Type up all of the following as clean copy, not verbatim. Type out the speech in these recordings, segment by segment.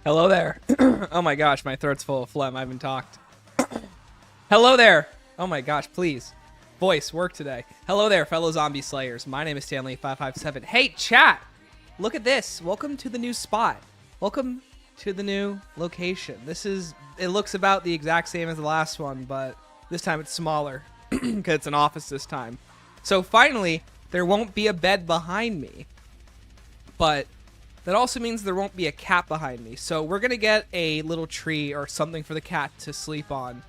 Hello there. Oh my gosh, my throat's full of phlegm. I haven't talked. Hello there. Oh my gosh, please. Voice, work today. Hello there, fellow zombie slayers. My name is Stanley557. Hey, chat! Look at this. Welcome to the new spot. Welcome to the new location. It looks about the exact same as the last one, but this time it's smaller because it's an office this time. So finally, there won't be a bed behind me, but that also means there won't be a cat behind me. So we're going to get a little tree or something for the cat to sleep on.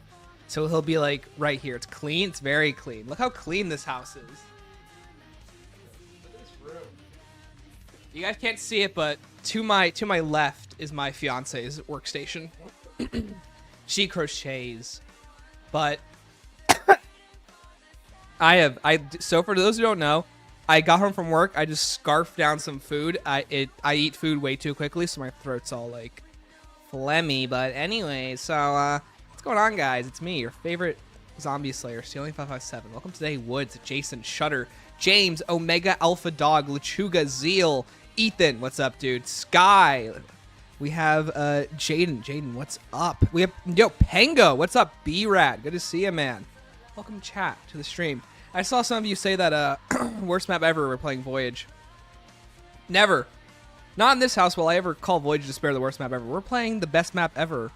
So he'll be like right here. It's clean. It's very clean. Look how clean this house is. Look at this room. You guys can't see it, but to my left is my fiance's workstation. She crochets. But so for those who don't know, I got home from work. I just scarfed down some food. I eat food way too quickly, so my throat's all like phlegmy. But anyway, so what's going on, guys? It's me, your favorite zombie slayer, Stanley557. Welcome to today, Woods, Jason, Shutter, James, Omega Alpha Dog, Lechuga, Zeal, Ethan. What's up, dude? Sky. We have Jaden. Jaden, what's up? We have Pango. What's up, B-Rad? Good to see you, man. Welcome, chat, to the stream. I saw some of you say that worst map ever, we're playing Voyage. Never. Not in this house will I ever call Voyage Despair the worst map ever. We're playing the best map ever.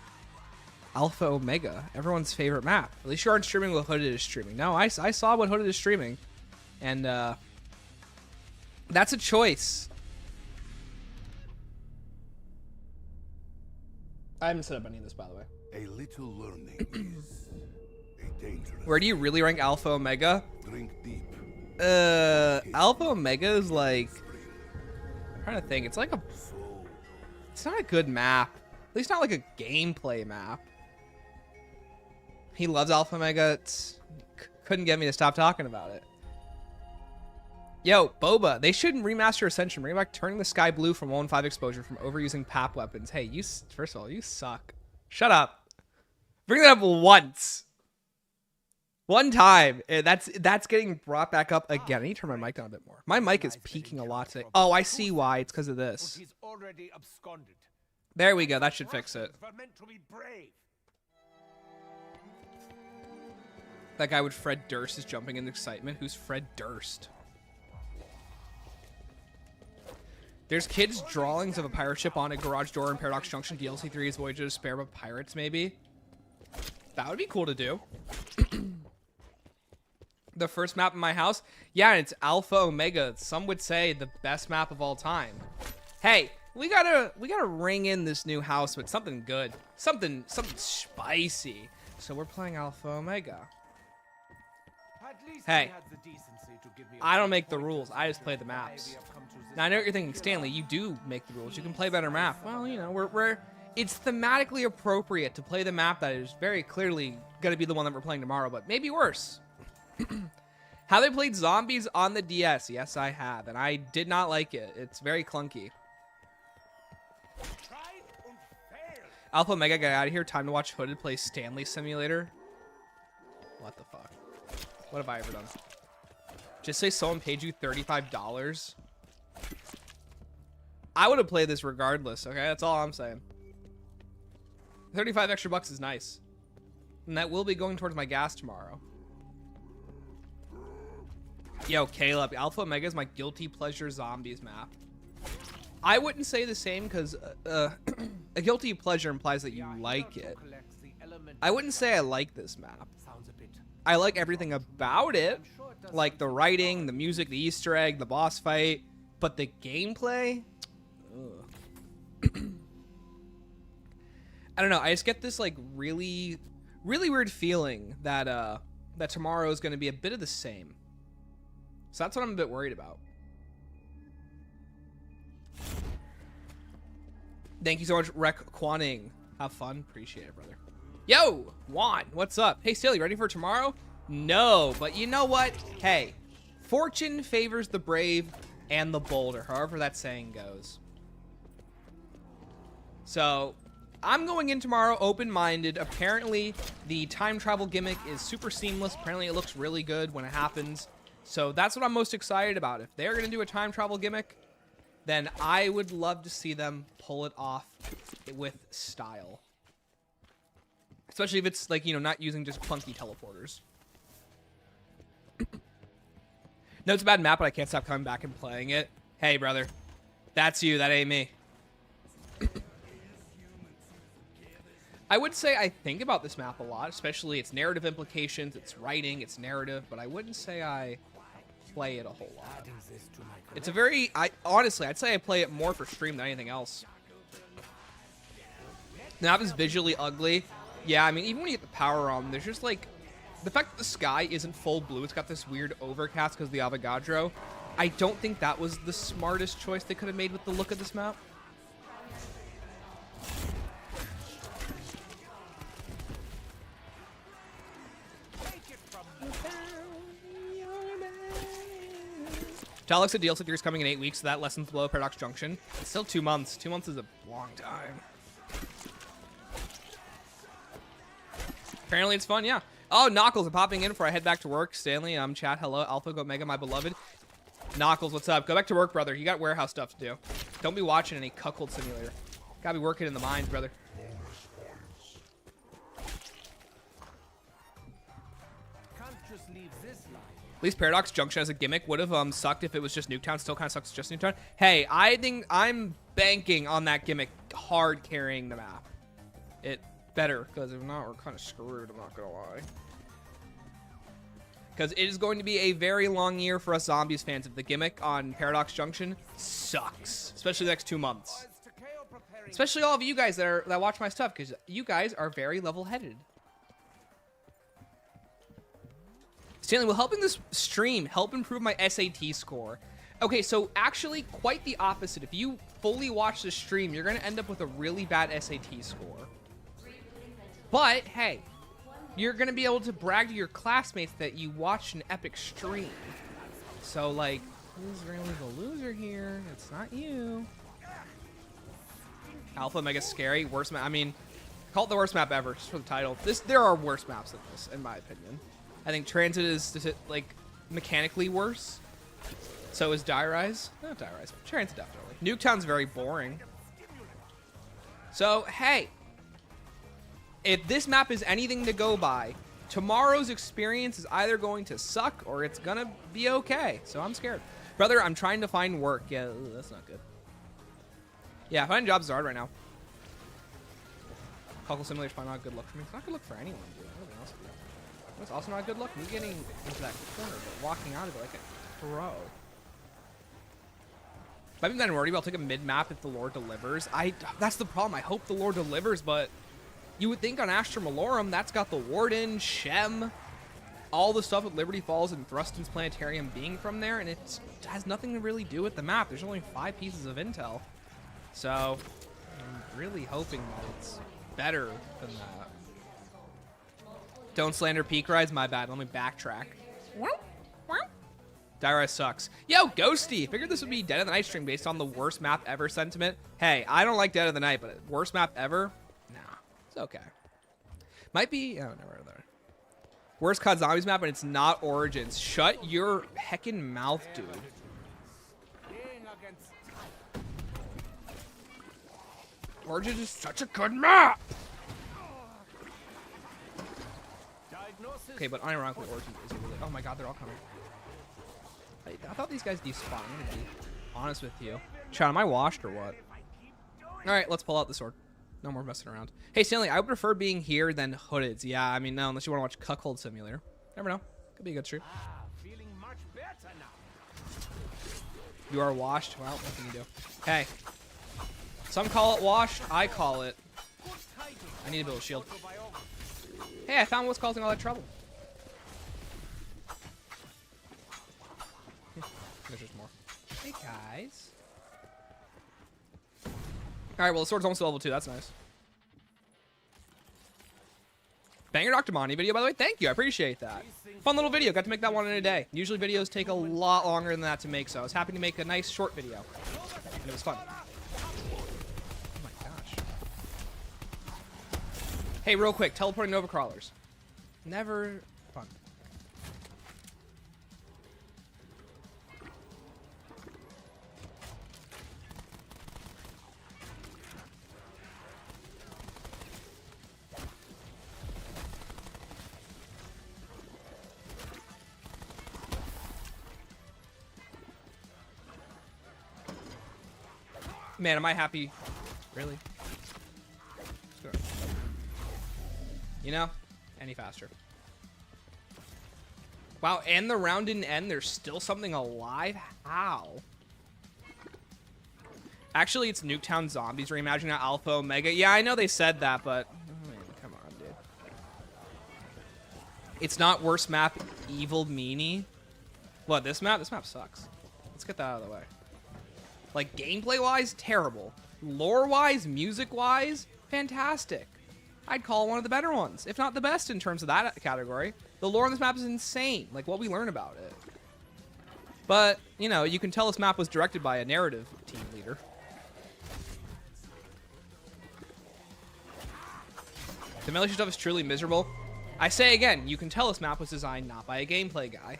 Alpha Omega. Everyone's favorite map. At least you aren't streaming what Hooded is streaming. No, I saw what Hooded is streaming. And that's a choice. I haven't set up any of this, by the way. A little learning is a dangerous. Where do you really rank Alpha Omega? Drink deep. Alpha Omega is like, I'm trying to think. It's like it's not a good map. At least not like a gameplay map. He loves Alpha Omega. Couldn't get me to stop talking about it. Yo, Boba, they shouldn't remaster Ascension. Bring back turning the sky blue from 1.5 exposure from overusing PAP weapons. Hey, first of all, you suck. Shut up. Bring that up once. One time. That's getting brought back up again. I need to turn my mic down a bit more. My mic is peaking a lot today. Oh, I see why. It's because of this. There we go. That should fix it. That guy with Fred Durst is jumping in excitement. Who's Fred Durst? There's kids' drawings of a pirate ship on a garage door in Paradox Junction. DLC 3 is Voyage of Despair, but pirates, maybe? That would be cool to do. The first map in my house? Yeah, and it's Alpha Omega. Some would say the best map of all time. Hey, we gotta ring in this new house with something good. Something spicy. So we're playing Alpha Omega. Hey, I don't make the rules. I just play the maps. Now, I know what you're thinking, Stanley, you do make the rules. You can play better map. Well, you know, it's thematically appropriate to play the map that is very clearly going to be the one that we're playing tomorrow, but maybe worse. Have they played Zombies on the DS? Yes, I have, and I did not like it. It's very clunky. Alpha Omega, get out of here. Time to watch Hooded play Stanley Simulator. What the fuck? What have I ever done? Just say someone paid you $35. I would have played this regardless, okay? That's all I'm saying. 35 extra bucks is nice. And that will be going towards my gas tomorrow. Yo, Caleb, Alpha Omega is my guilty pleasure zombies map. I wouldn't say the same because a guilty pleasure implies that you like it. I wouldn't say I like this map. I like everything about it. Like the writing, the music, the Easter egg, the boss fight. But the gameplay? I don't know. I just get this like really weird feeling that that tomorrow is going to be a bit of the same. So that's what I'm a bit worried about. Thank you so much, Rec Quaning. Have fun. Appreciate it, brother. Yo, Juan, what's up? Hey, Staley, ready for tomorrow? No, but you know what? Hey, fortune favors the brave and the bolder, however that saying goes. So, I'm going in tomorrow open-minded. Apparently, the time travel gimmick is super seamless. Apparently, it looks really good when it happens. So, that's what I'm most excited about. If they're going to do a time travel gimmick, then I would love to see them pull it off with style. Especially if it's like, you know, not using just clunky teleporters. No, it's a bad map, but I can't stop coming back and playing it. Hey, brother. That's you. That ain't me. I would say I think about this map a lot, especially its narrative implications, its writing, its narrative, but I wouldn't say I play it a whole lot. It's a very... honestly, I'd say I play it more for stream than anything else. The map is visually ugly. Yeah, I mean, even when you get the power on, there's just like... The fact that the sky isn't full blue, it's got this weird overcast because of the Avogadro. I don't think that was the smartest choice they could have made with the look of this map. Talix said DLC 3 is coming in 8 weeks, so that lessens below Paradox Junction. It's still 2 months. 2 months is a long time. Apparently it's fun, yeah. Oh, Knuckles, I'm popping in before I head back to work. Stanley, chat, hello. Alpha, go Mega, my beloved. Knuckles, what's up? Go back to work, brother. You got warehouse stuff to do. Don't be watching any cuckold simulator. Gotta be working in the mines, brother. At least Paradox Junction as a gimmick would have sucked if it was just Nuketown. Still kind of sucks just Nuketown. Hey, I think I'm banking on that gimmick hard carrying the map. It better, because if not, we're kind of screwed, I'm not gonna lie. Because it is going to be a very long year for us Zombies fans if the gimmick on Paradox Junction sucks. Especially the next 2 months. Especially all of you guys that watch my stuff, because you guys are very level-headed. Stanley, will helping this stream help improve my SAT score? Okay, so actually quite the opposite. If you fully watch the stream, you're going to end up with a really bad SAT score. But, hey, you're going to be able to brag to your classmates that you watched an epic stream. So, like, who's really the loser here? It's not you. Alpha, mega scary. Worst map. I mean, call it the worst map ever, just for the title. There are worse maps than this, in my opinion. I think Transit is, like, mechanically worse. So is Die Rise. Not Die Rise, but Transit definitely. Nuketown's very boring. So, hey. If this map is anything to go by, tomorrow's experience is either going to suck or it's going to be okay. So I'm scared. Brother, I'm trying to find work. Yeah, that's not good. Yeah, finding jobs is hard right now. Cuckle Simulator's probably not a good look for me. It's not a good look for anyone, dude. It's also not a good look. Me getting into that corner, but walking out of it like a pro. If I'm that worried about, I'll take a mid-map if the lore delivers. That's the problem. I hope the lore delivers, but... You would think on Astra Malorum, that's got the Warden, Shem, all the stuff with Liberty Falls and Thruston's Planetarium being from there, and it has nothing to really do with the map. There's only 5 pieces of intel. So, I'm really hoping that it's better than that. Don't slander peak rides, my bad. Let me backtrack. Die Rise sucks. Yo, Ghosty! Figured this would be Dead of the Night stream based on the worst map ever sentiment. Hey, I don't like Dead of the Night, but worst map ever? It's okay. Might be... Oh, never heard of that. Worst COD Zombies map, and it's not Origins. Shut your heckin' mouth, dude. Origins is such a good map! Okay, but unironically, Origins is really... Oh my god, they're all coming. I thought these guys despawned. I'm gonna be honest with you. Chat, am I washed or what? Alright, let's pull out the sword. No more messing around. Hey, Stanley, I would prefer being here than Hoodeds. Yeah, I mean, no, unless you want to watch Cuckold Simulator. Never know. Could be a good stream. Feeling much better now. You are washed? Well, what can you do? Hey. Some call it washed. I call it... I need to build a shield. Hey, I found what's causing all that trouble. There's just more. Hey, guys. Alright, well, the sword's almost level 2. That's nice. Banger Dr. Monty video, by the way. Thank you. I appreciate that. Fun little video. Got to make that one in a day. Usually videos take a lot longer than that to make, so I was happy to make a nice short video. And it was fun. Oh my gosh. Hey, real quick. Teleporting Nova Crawlers. Never fun. Man, am I happy? Really? Let's go. You know, any faster. Wow, and the round didn't end. There's still something alive? How? Actually, it's Nuketown Zombies reimagined, not Alpha Omega. Yeah, I know they said that, but... I mean, come on, dude. It's not worst map, Evil Meanie. What, this map? This map sucks. Let's get that out of the way. Like, gameplay-wise, terrible. Lore-wise, music-wise, fantastic. I'd call it one of the better ones, if not the best in terms of that category. The lore on this map is insane, like what we learn about it. But, you know, you can tell this map was directed by a narrative team leader. The melee stuff is truly miserable. I say again, you can tell this map was designed not by a gameplay guy.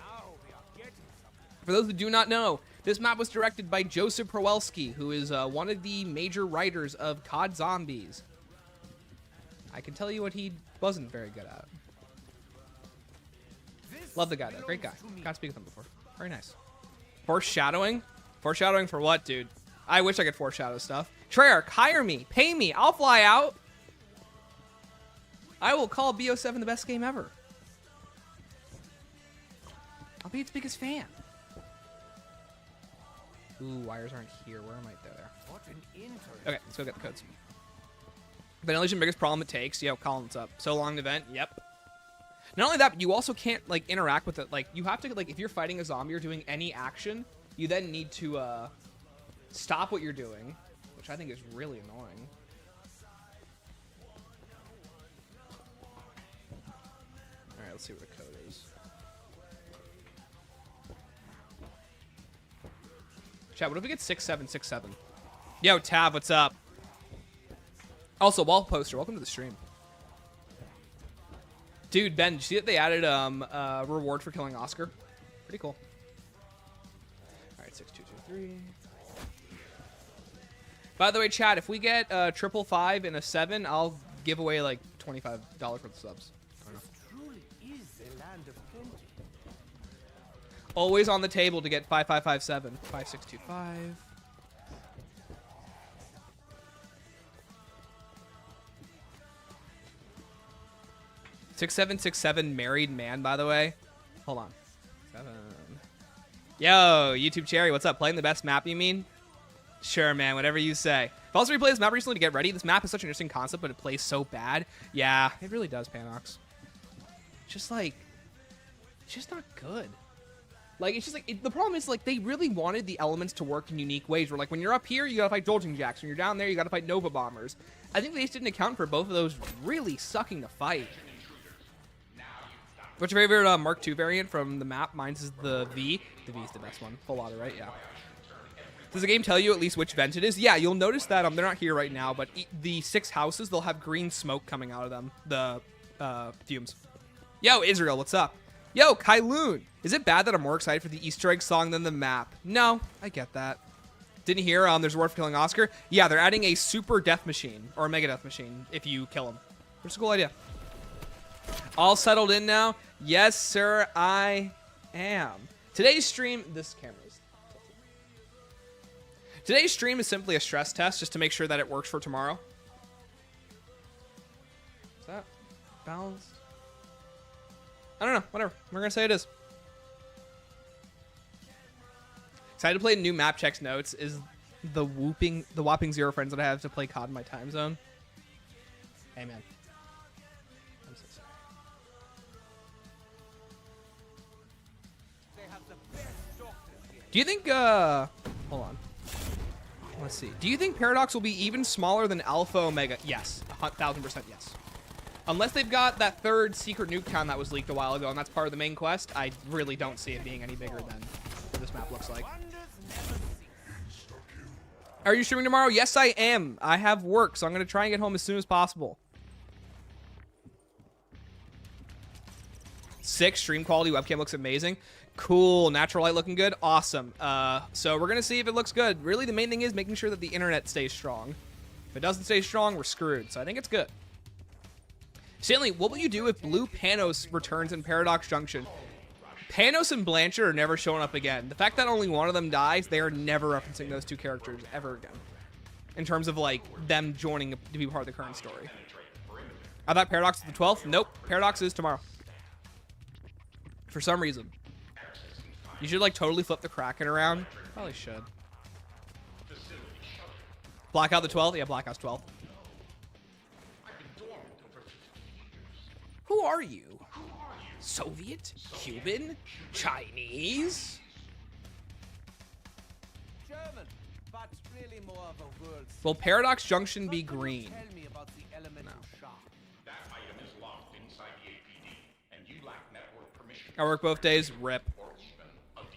For those who do not know, this map was directed by Joseph Prowelski, who is one of the major writers of COD Zombies. I can tell you what he wasn't very good at. Love the guy, though. Great guy. Got to speak with him before. Very nice. Foreshadowing? Foreshadowing for what, dude? I wish I could foreshadow stuff. Treyarch, hire me. Pay me. I'll fly out. I will call BO7 the best game ever. I'll be its biggest fan. Ooh, wires aren't here. Where am I? There. Okay, let's go get the codes. Vanilla's your biggest problem it takes. Yo, Colin's up. So long event. Yep. Not only that, but you also can't, like, interact with it. Like, you have to, like, if you're fighting a zombie or doing any action, you then need to, stop what you're doing, which I think is really annoying. Alright, let's see what the code is. Chat, what if we get 6767? Yo, Tab, what's up? Also, wall poster, welcome to the stream. Dude, Ben, did you see that they added reward for killing Oscar? Pretty cool. Alright, 6223. By the way, chat, if we get 555 and a 7, I'll give away like $25 worth of subs. I don't know. Always on the table to get 5557. 5625. 6767 married man, by the way. Hold on. 7. Yo, YouTube Cherry, what's up? Playing the best map, you mean? Sure, man, whatever you say. I've also replayed this map recently to get ready. This map is such an interesting concept, but it plays so bad. Yeah, it really does, Panox. Just like, it's just not good. Like, it's just like, the problem is, like, they really wanted the elements to work in unique ways. Where, like, when you're up here, you gotta fight Jolting Jacks. When you're down there, you gotta fight Nova Bombers. I think they just didn't account for both of those really sucking to fight. What's your favorite Mark II variant from the map? Mine's is the V. The V's the best one. Full auto, right? Yeah. Does the game tell you at least which vent it is? Yeah, you'll notice that they're not here right now, but the 6 houses, they'll have green smoke coming out of them. The fumes. Yo, Israel, what's up? Yo, Kailoon. Is it bad that I'm more excited for the Easter egg song than the map? No, I get that. Didn't hear there's a reward for killing Oscar? Yeah, they're adding a super death machine, or a mega death machine, if you kill him. Which is a cool idea. All settled in now? Yes, sir, I am. Today's stream, this camera's tilted. Today's stream is simply a stress test just to make sure that it works for tomorrow. Is that balanced? I don't know, whatever. We're gonna say it is. Excited to play new map checks notes. Is the whopping 0 friends that I have to play COD in my time zone. Hey, man. I'm so sorry. Do you think, hold on. Let's see. Do you think Paradox will be even smaller than Alpha Omega? Yes. 1000% yes. Unless they've got that 3rd secret Nuketown that was leaked a while ago, and that's part of the main quest, I really don't see it being any bigger than what this map looks like. Are you streaming tomorrow? Yes, I am. I have work, so I'm going to try and get home as soon as possible. 6, stream quality, webcam looks amazing. Cool, natural light looking good. Awesome. So we're going to see if it looks good. Really, the main thing is making sure that the internet stays strong. If it doesn't stay strong, we're screwed. So I think it's good. Stanley, what will you do if Blue Panos returns in Paradox Junction? Panos and Blanchard are never showing up again. The fact that only one of them dies, they are never referencing those 2 characters ever again. in terms of like them joining to be part of the current story. I thought Paradox was the 12th. Nope, Paradox is tomorrow. For some reason. You should like totally flip the Kraken around. Probably should. Blackout the 12th? Yeah, Blackout's 12th. Who are you? Soviet? Cuban? Chinese? German, but really more of a world. Will Paradox Junction be green? Tell me about the elemental shock. That item is locked inside the APD, and you lack network permission. I work both days. Rip.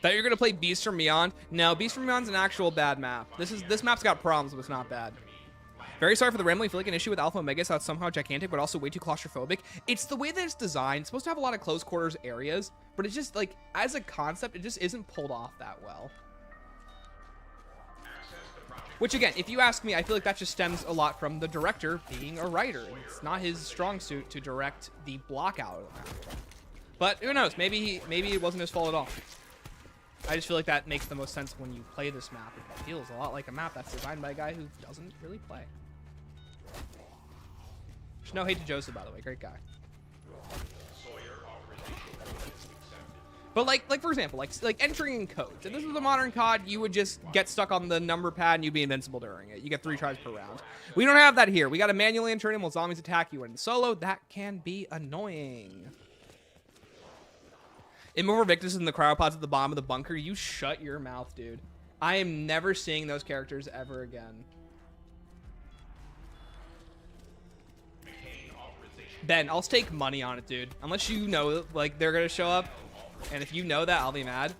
Thought you're gonna play Beast from Beyond. No, Beast from Beyond's an actual bad map. This map's got problems, but it's not bad. Very sorry for the rambling. I feel like an issue with Alpha Omega is how it's somehow gigantic, but also way too claustrophobic. It's the way that it's designed. It's supposed to have a lot of close quarters areas, but it's just like, as a concept, it just isn't pulled off that well. Which again, if you ask me, I feel like that just stems a lot from the director being a writer. It's not his strong suit to direct the block out of the map. But who knows? Maybe it wasn't his fault at all. I just feel like that makes the most sense when you play this map. It feels a lot like a map that's designed by a guy who doesn't really play. There's no hate to Joseph, by the way. Great guy. But like for example, like entering in codes. If this was a modern COD, you would just get stuck on the number pad and you'd be invincible during it. You get 3 tries per round. We don't have that here. We got to manually enter in while zombies attack you in solo. That can be annoying. Immortal Victus in the cryopods at the bottom of the bunker. You shut your mouth, dude. I am never seeing those characters ever again. Ben, I'll stake money on it, dude. Unless you know, like, they're gonna show up. And if you know that, I'll be mad.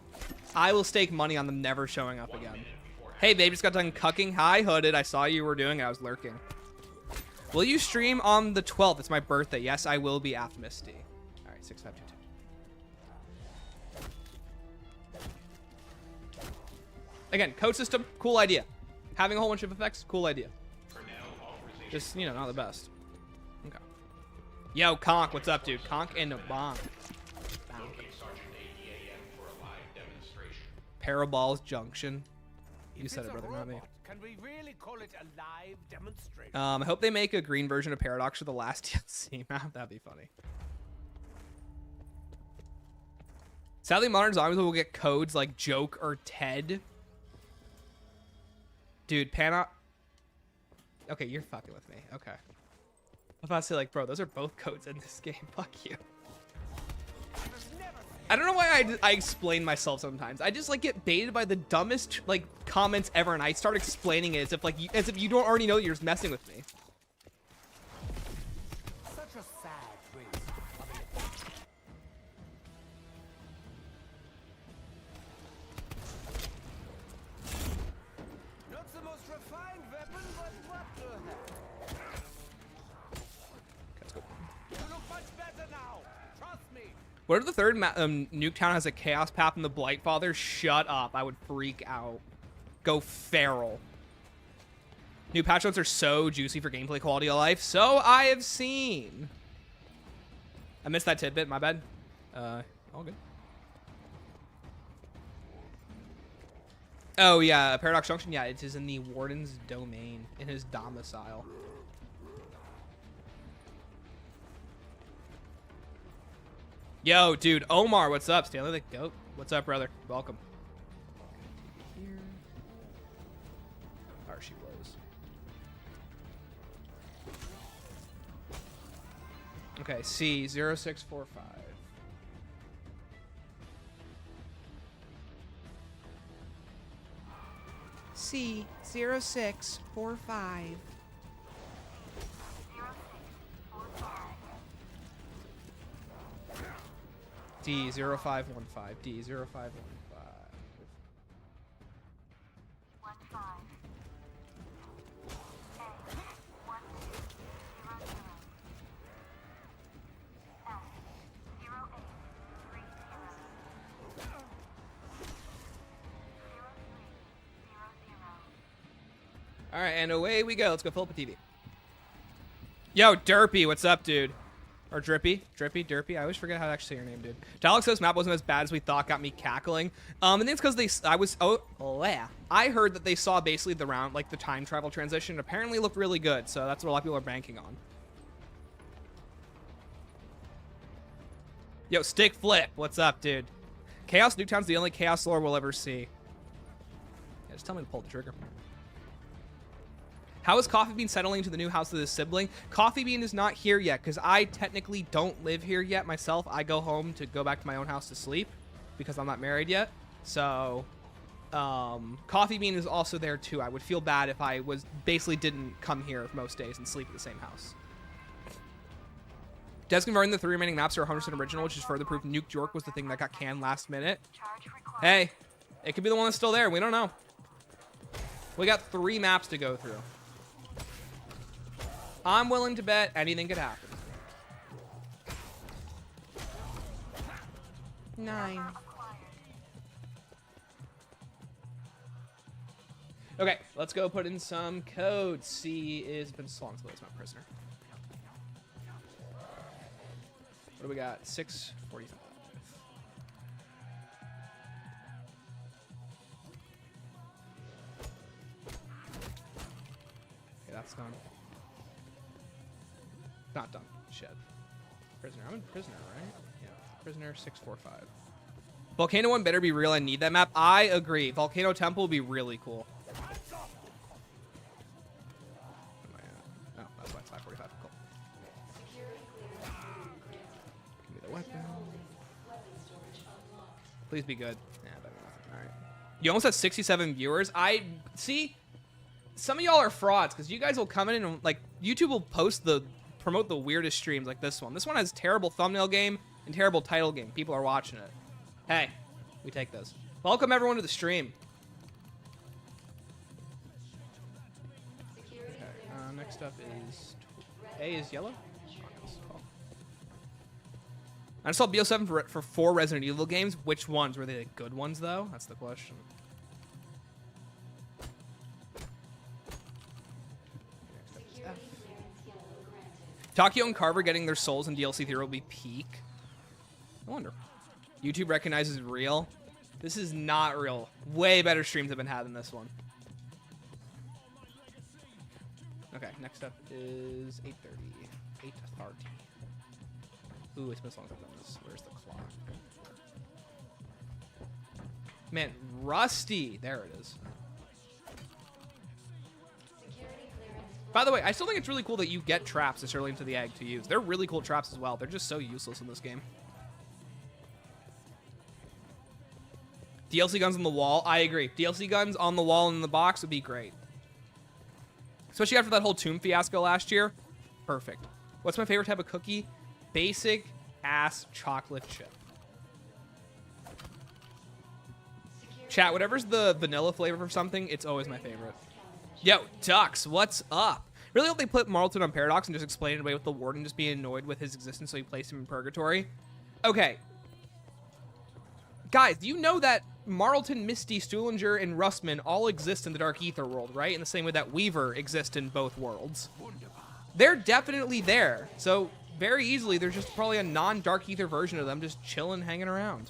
I will stake money on them never showing up again. Hey, babe, just got done cucking. Hi, Hooded. I saw you were doing it. I was lurking. Will you stream on the 12th? It's my birthday. Yes, I will be, Athmisty. All right, 6522. Again, code system, cool idea. Having a whole bunch of effects, cool idea. Just, you know, not the best. Okay. Yo, Conk, what's up, dude? Conk and a bomb. Paradox Junction. You said it, brother, not me. Can we really call it a live demonstration? I hope they make a green version of Paradox for the last DLC map. That'd be funny. Sadly, modern zombies will get codes like Joke or Ted. Dude, Okay, you're fucking with me. Okay. I was about to say, like, bro, those are both codes in this game. Fuck you. I don't know why I explain myself sometimes. I just, like, get baited by the dumbest, like, comments ever, and I start explaining it as if you don't already know that you're just messing with me. Such a sad waste of it. Not the most refined weapon, but what the heck? Let's go. You look much better now. Trust me. What if the third Nuketown has a Chaos Path and the Blightfather? Shut up. I would freak out. Go feral. New patch notes are so juicy for gameplay quality of life. So I have seen. I missed that tidbit. My bad. All good. Oh, yeah. Paradox Junction. Yeah, it is in the Warden's domain. In his domicile. Yo, dude, Omar, what's up? Stanley the Goat. What's up, brother? Welcome. Here. Fire she blows. Okay, C0645. C0645. D0515. D0515. All right, and away we go. Let's go fill up a TV. Yo, Derpy, what's up, dude? Or Drippy. Derpy. I always forget how to actually say your name, dude. Dialog says map wasn't as bad as we thought, got me cackling. I think it's because I heard that they saw basically the round, like the time travel transition. Apparently looked really good, so that's what a lot of people are banking on. Yo, Stick Flip, what's up, dude? Chaos Nuketown's the only Chaos lore we'll ever see. Yeah, just tell me to pull the trigger. How is Coffee Bean settling into the new house of his sibling? Coffee Bean is not here yet because I technically don't live here yet myself. I go home to go back to my own house to sleep because I'm not married yet. So, Coffee Bean is also there too. I would feel bad if I basically didn't come here most days and sleep at the same house. Does confirm the 3 remaining maps are 100% original, which is further proof Nuke York was the thing that got canned last minute. Hey, it could be the one that's still there. We don't know. We got 3 maps to go through. I'm willing to bet anything could happen. 9. Okay, let's go put in some code. C is been so long since it's not prisoner. What do we got? 645. Okay, that's done. Not done. Shed. Prisoner. I'm in prisoner, right? Yeah. Prisoner 645. Volcano 1 better be real. I need that map. I agree. Volcano Temple will be really cool. Where am I at? Oh, that's why it's 545. Cool. Give me the weapon. Please be good. Yeah, better not. All right. You almost had 67 viewers. I see. Some of y'all are frauds because you guys will come in and like YouTube will promote the weirdest streams like this one. This one has terrible thumbnail game and terrible title game. People are watching it. Hey, we take this. Welcome everyone to the stream. Okay, next up is A is yellow. I just saw BO7 for 4 Resident Evil games. Which ones? Were they the good ones though? That's the question. Takio and Carver getting their souls in DLC 3 will be peak. I wonder. YouTube recognizes real. This is not real. Way better streams have been had than this one. Okay, next up is 8:30. 8:30. Ooh, it's been so long since I've done this. Where's the clock? Man, Rusty. There it is. By the way, I still think it's really cool that you get traps this early into the egg to use. They're really cool traps as well. They're just so useless in this game. DLC guns on the wall. I agree. DLC guns on the wall and in the box would be great. Especially after that whole tomb fiasco last year. Perfect. What's my favorite type of cookie? Basic ass chocolate chip. Chat, whatever's the vanilla flavor for something, it's always my favorite. Yo, Ducks, what's up? Really hope they put Marlton on Paradox and just explain it away with the warden just being annoyed with his existence, so he placed him in purgatory. Okay. Guys, do you know that Marlton, Misty, Stuhlinger, and Rustman all exist in the Dark Ether world, right? In the same way that Weaver exists in both worlds. They're definitely there. So, very easily, there's just probably a non-Dark Ether version of them just chilling, hanging around.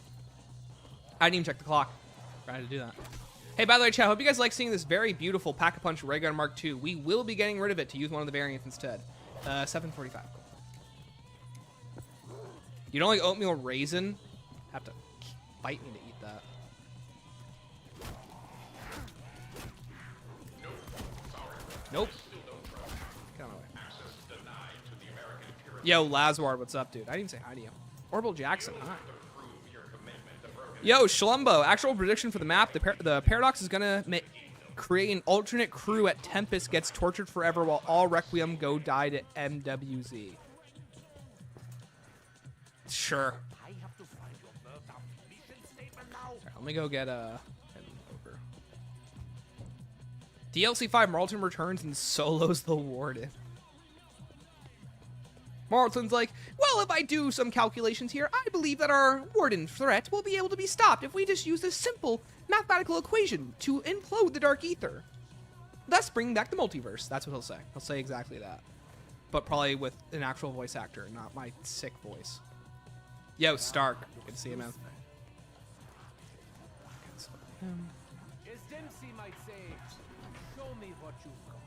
I didn't even check the clock. I had to do that. Hey, by the way, chat, I hope you guys like seeing this very beautiful Pack-a-Punch Ray Gun Mark II. We will be getting rid of it to use one of the variants instead. 745. You don't like oatmeal raisin? Have to bite me to eat that. Nope. Get on my way. Yo, Lazward, what's up, dude? I didn't even say hi to you. Orbital Jackson, hi. Yo, Schlumbo, actual prediction for the map. The Paradox is going to create an alternate crew at Tempest gets tortured forever while all Requiem go die to MWZ. Sure. Right, let me go get a... DLC 5, Marlton returns and solos the warden. Marlton's like, well, if I do some calculations here, I believe that our warden threat will be able to be stopped if we just use this simple mathematical equation to implode the Dark Ether, thus bringing back the multiverse. That's what he'll say. He'll say exactly that. but probably with an actual voice actor, not my sick voice. Yo, Stark. Good to see you, man. As Dempsey might say, show me what you've got.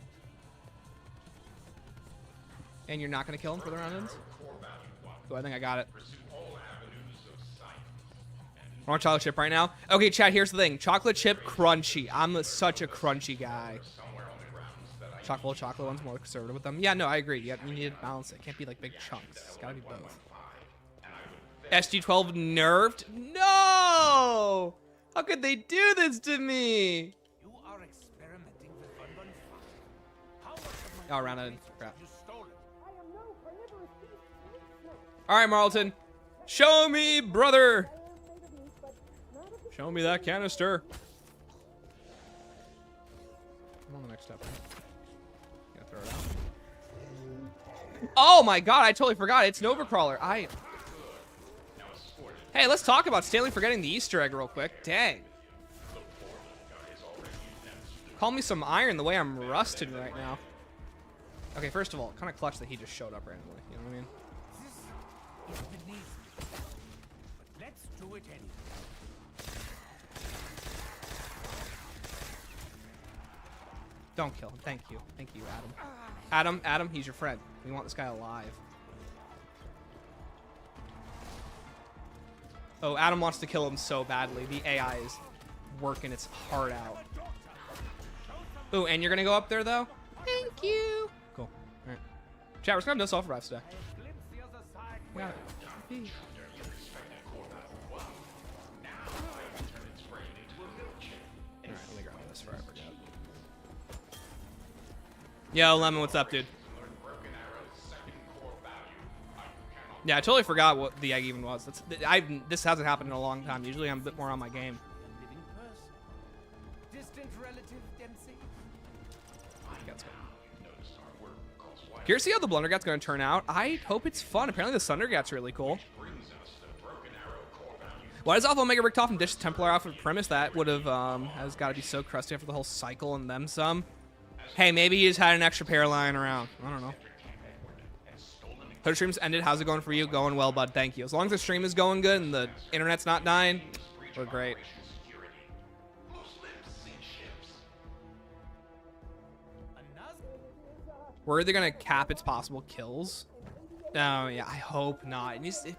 And you're not going to kill him for the round ends? Oh, I think I got it. I want chocolate chip right now. Okay, chat, here's the thing. Chocolate chip, crunchy. I'm such a crunchy guy. Chocolate one's more conservative with them. Yeah, no, I agree. You need to balance it. It can't be like big chunks. It's got to be both. SG12 nerfed? No! How could they do this to me? You are experimenting with 115. How much of my Oh, round end. Crap. you stole it? All right, Marlton. Show me, brother. Show me that canister. I'm on the next step. Gotta throw it out. Oh my god, I totally forgot. It's Novacrawler. Hey, let's talk about Stanley forgetting the Easter egg real quick. Dang. Call me some iron the way I'm rusted right now. Okay, first of all, kind of clutch that he just showed up randomly. You know what I mean? This is beneath me. But let's do it anyway. Don't kill him. Thank you. Thank you, Adam. Adam, he's your friend. We want this guy alive. Oh, Adam wants to kill him so badly. The AI is working its heart out. Ooh, and you're going to go up there, though? Thank you. Cool. All right. Chat, we're just going to have no self-revives today. Glimpse the other side. We got it. Alright, let me grab this before I forget. Yo, Lemon, what's up, dude? Yeah, I totally forgot what the egg even was. This hasn't happened in a long time. Usually I'm a bit more on my game. Living person. Distant relative, Dempsey. Curious to see how the Blundergat's going to turn out. I hope it's fun. Apparently the Thundergat's really cool. Why does Alpha Omega Richtofen and dish Templar off of premise? That would have has got to be so crusty after the whole cycle and then some. Hey, maybe he just had an extra pair lying around. I don't know. Third stream's ended. How's it going for you? Going well, bud. Thank you. As long as the stream is going good and the internet's not dying, we're great. Where are they going to cap its possible kills? No, yeah, I hope not. It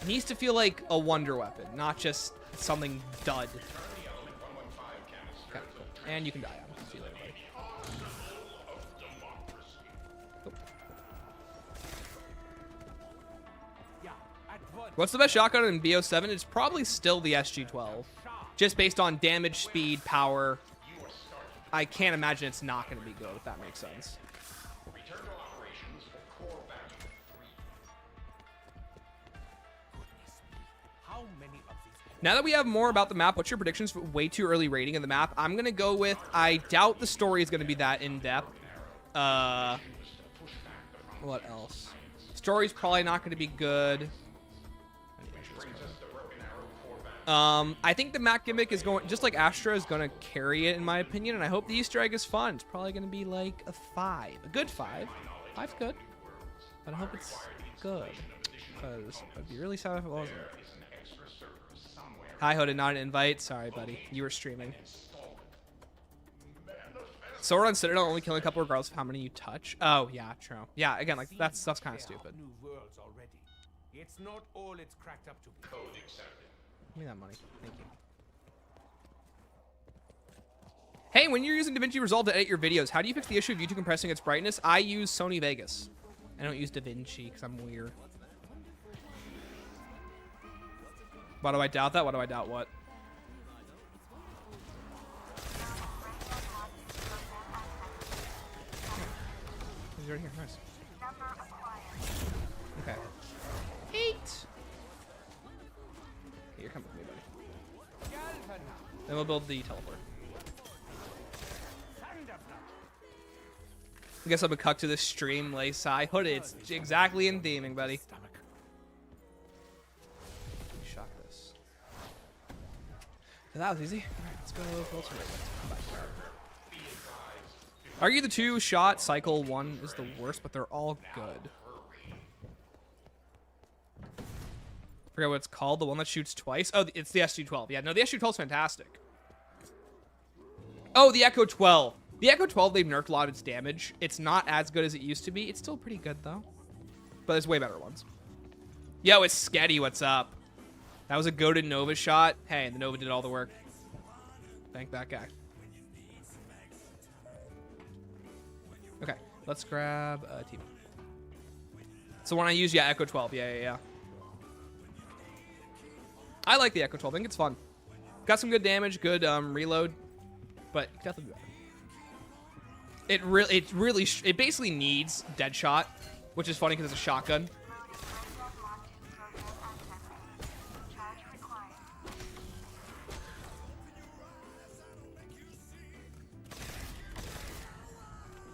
needs to feel like a wonder weapon, not just something dud. Okay, cool. And you can die. See you later, buddy. What's the best shotgun in BO7? It's probably still the SG12. Just based on damage, speed, power. I can't imagine it's not going to be good, if that makes sense. Now that we have more about the map, what's your predictions for way too early rating of the map? I'm going to go with, I doubt the story is going to be that in-depth. What else? Story's probably not going to be good. I think the map gimmick is going, just like Astra, is going to carry it in my opinion, and I hope the Easter egg is fun. It's probably going to be like a 5. A good 5. 5's good. But I hope it's good. Because I'd be really sad if it wasn't. Hi, Ho, did not an invite. Sorry, buddy. You were streaming. Sword on Citadel only killing a couple regardless of how many you touch. Oh, yeah, true. Yeah, again, like, that stuff's kind of stupid. New worlds already. It's not all it's cracked up to be. Code accepted. Give me that money. Thank you. Hey, when you're using DaVinci Resolve to edit your videos, how do you fix the issue of YouTube compressing its brightness? I use Sony Vegas. I don't use DaVinci because I'm weird. Why do I doubt that? Why do I doubt what? He's right here. Nice. Okay. 8. You're coming with me, buddy. Then we'll build the teleport. I guess I'm a cuck to this stream, lay sigh. Hood, it's exactly in theming, buddy. Shot this. So that was easy. Alright, let's go. Come back. Argue the 2-shot cycle one is the worst, but they're all good. Forget what it's called. The one that shoots twice. Oh, it's the SG-12. Yeah, no, the SG-12 is fantastic. Oh, the Echo 12. The Echo 12, they've nerfed a lot of its damage. It's not as good as it used to be. It's still pretty good, though. But there's way better ones. Yo, it's Sketty. What's up? That was a goated Nova shot. Hey, and the Nova did all the work. Thank that guy. Okay, let's grab a team. It's the one I use. Yeah, Echo 12. Yeah. I like the Echo 12. I think it's fun. Got some good damage, good reload, but definitely better. It basically needs Deadshot, which is funny because it's a shotgun.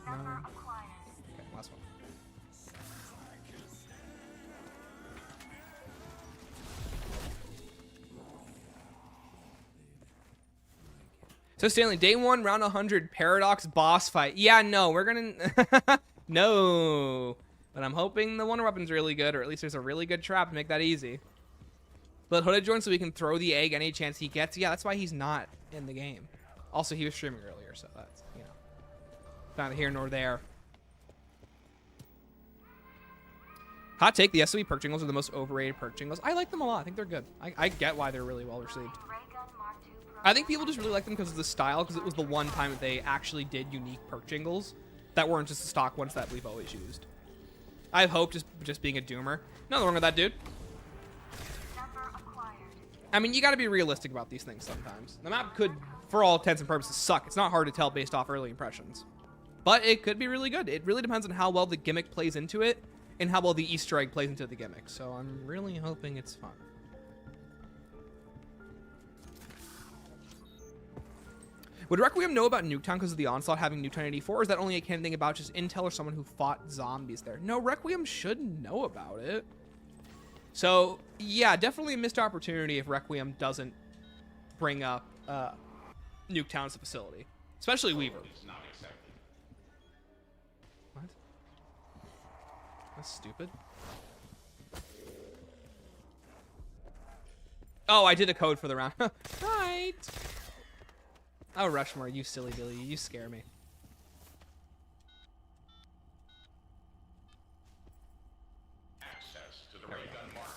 Okay, last one. So Stanley, day 1, round 100, Paradox boss fight. Yeah, no, we're gonna no. But I'm hoping the wonder weapon's really good, or at least there's a really good trap to make that easy. Let Hooded join so we can throw the egg any chance he gets. Yeah, that's why he's not in the game. Also, he was streaming earlier, so that's, you know, neither here nor there. Hot take, the SOE perk jingles are the most overrated perk jingles. I like them a lot. I think they're good. I get why they're really well received. I think people just really like them because of the style, because it was the one time that they actually did unique perk jingles that weren't just the stock ones that we've always used. I have hope, just being a doomer. Nothing wrong with that, dude. I mean, you got to be realistic about these things sometimes. The map could, for all intents and purposes, suck. It's not hard to tell based off early impressions. But it could be really good. It really depends on how well the gimmick plays into it and how well the Easter egg plays into the gimmick. So I'm really hoping it's fun. Would Requiem know about Nuketown because of the Onslaught having Nuketown 84, or is that only a canon thing about just intel or someone who fought zombies there? No, Requiem should know about it. So, yeah, definitely a missed opportunity if Requiem doesn't bring up Nuketown as a facility. Especially Weaver. What? That's stupid. Oh, I did a code for the round. Right. Oh, Rushmore, you silly Billy. You scare me.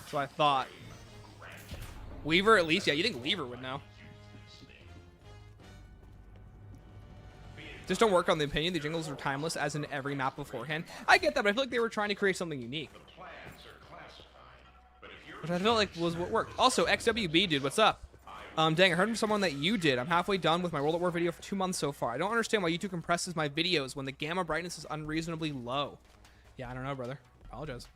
So I thought. Weaver, at least? Yeah, you think Weaver would know. Just don't work on the opinion. The jingles are timeless, as in every map beforehand. I get that, but I feel like they were trying to create something unique. Which I felt like was what worked. Also, XWB, dude, what's up? Dang, I heard from someone that you did. I'm halfway done with my World at War video for 2 months so far. I don't understand why YouTube compresses my videos when the gamma brightness is unreasonably low. Yeah, I don't know, brother. Apologize.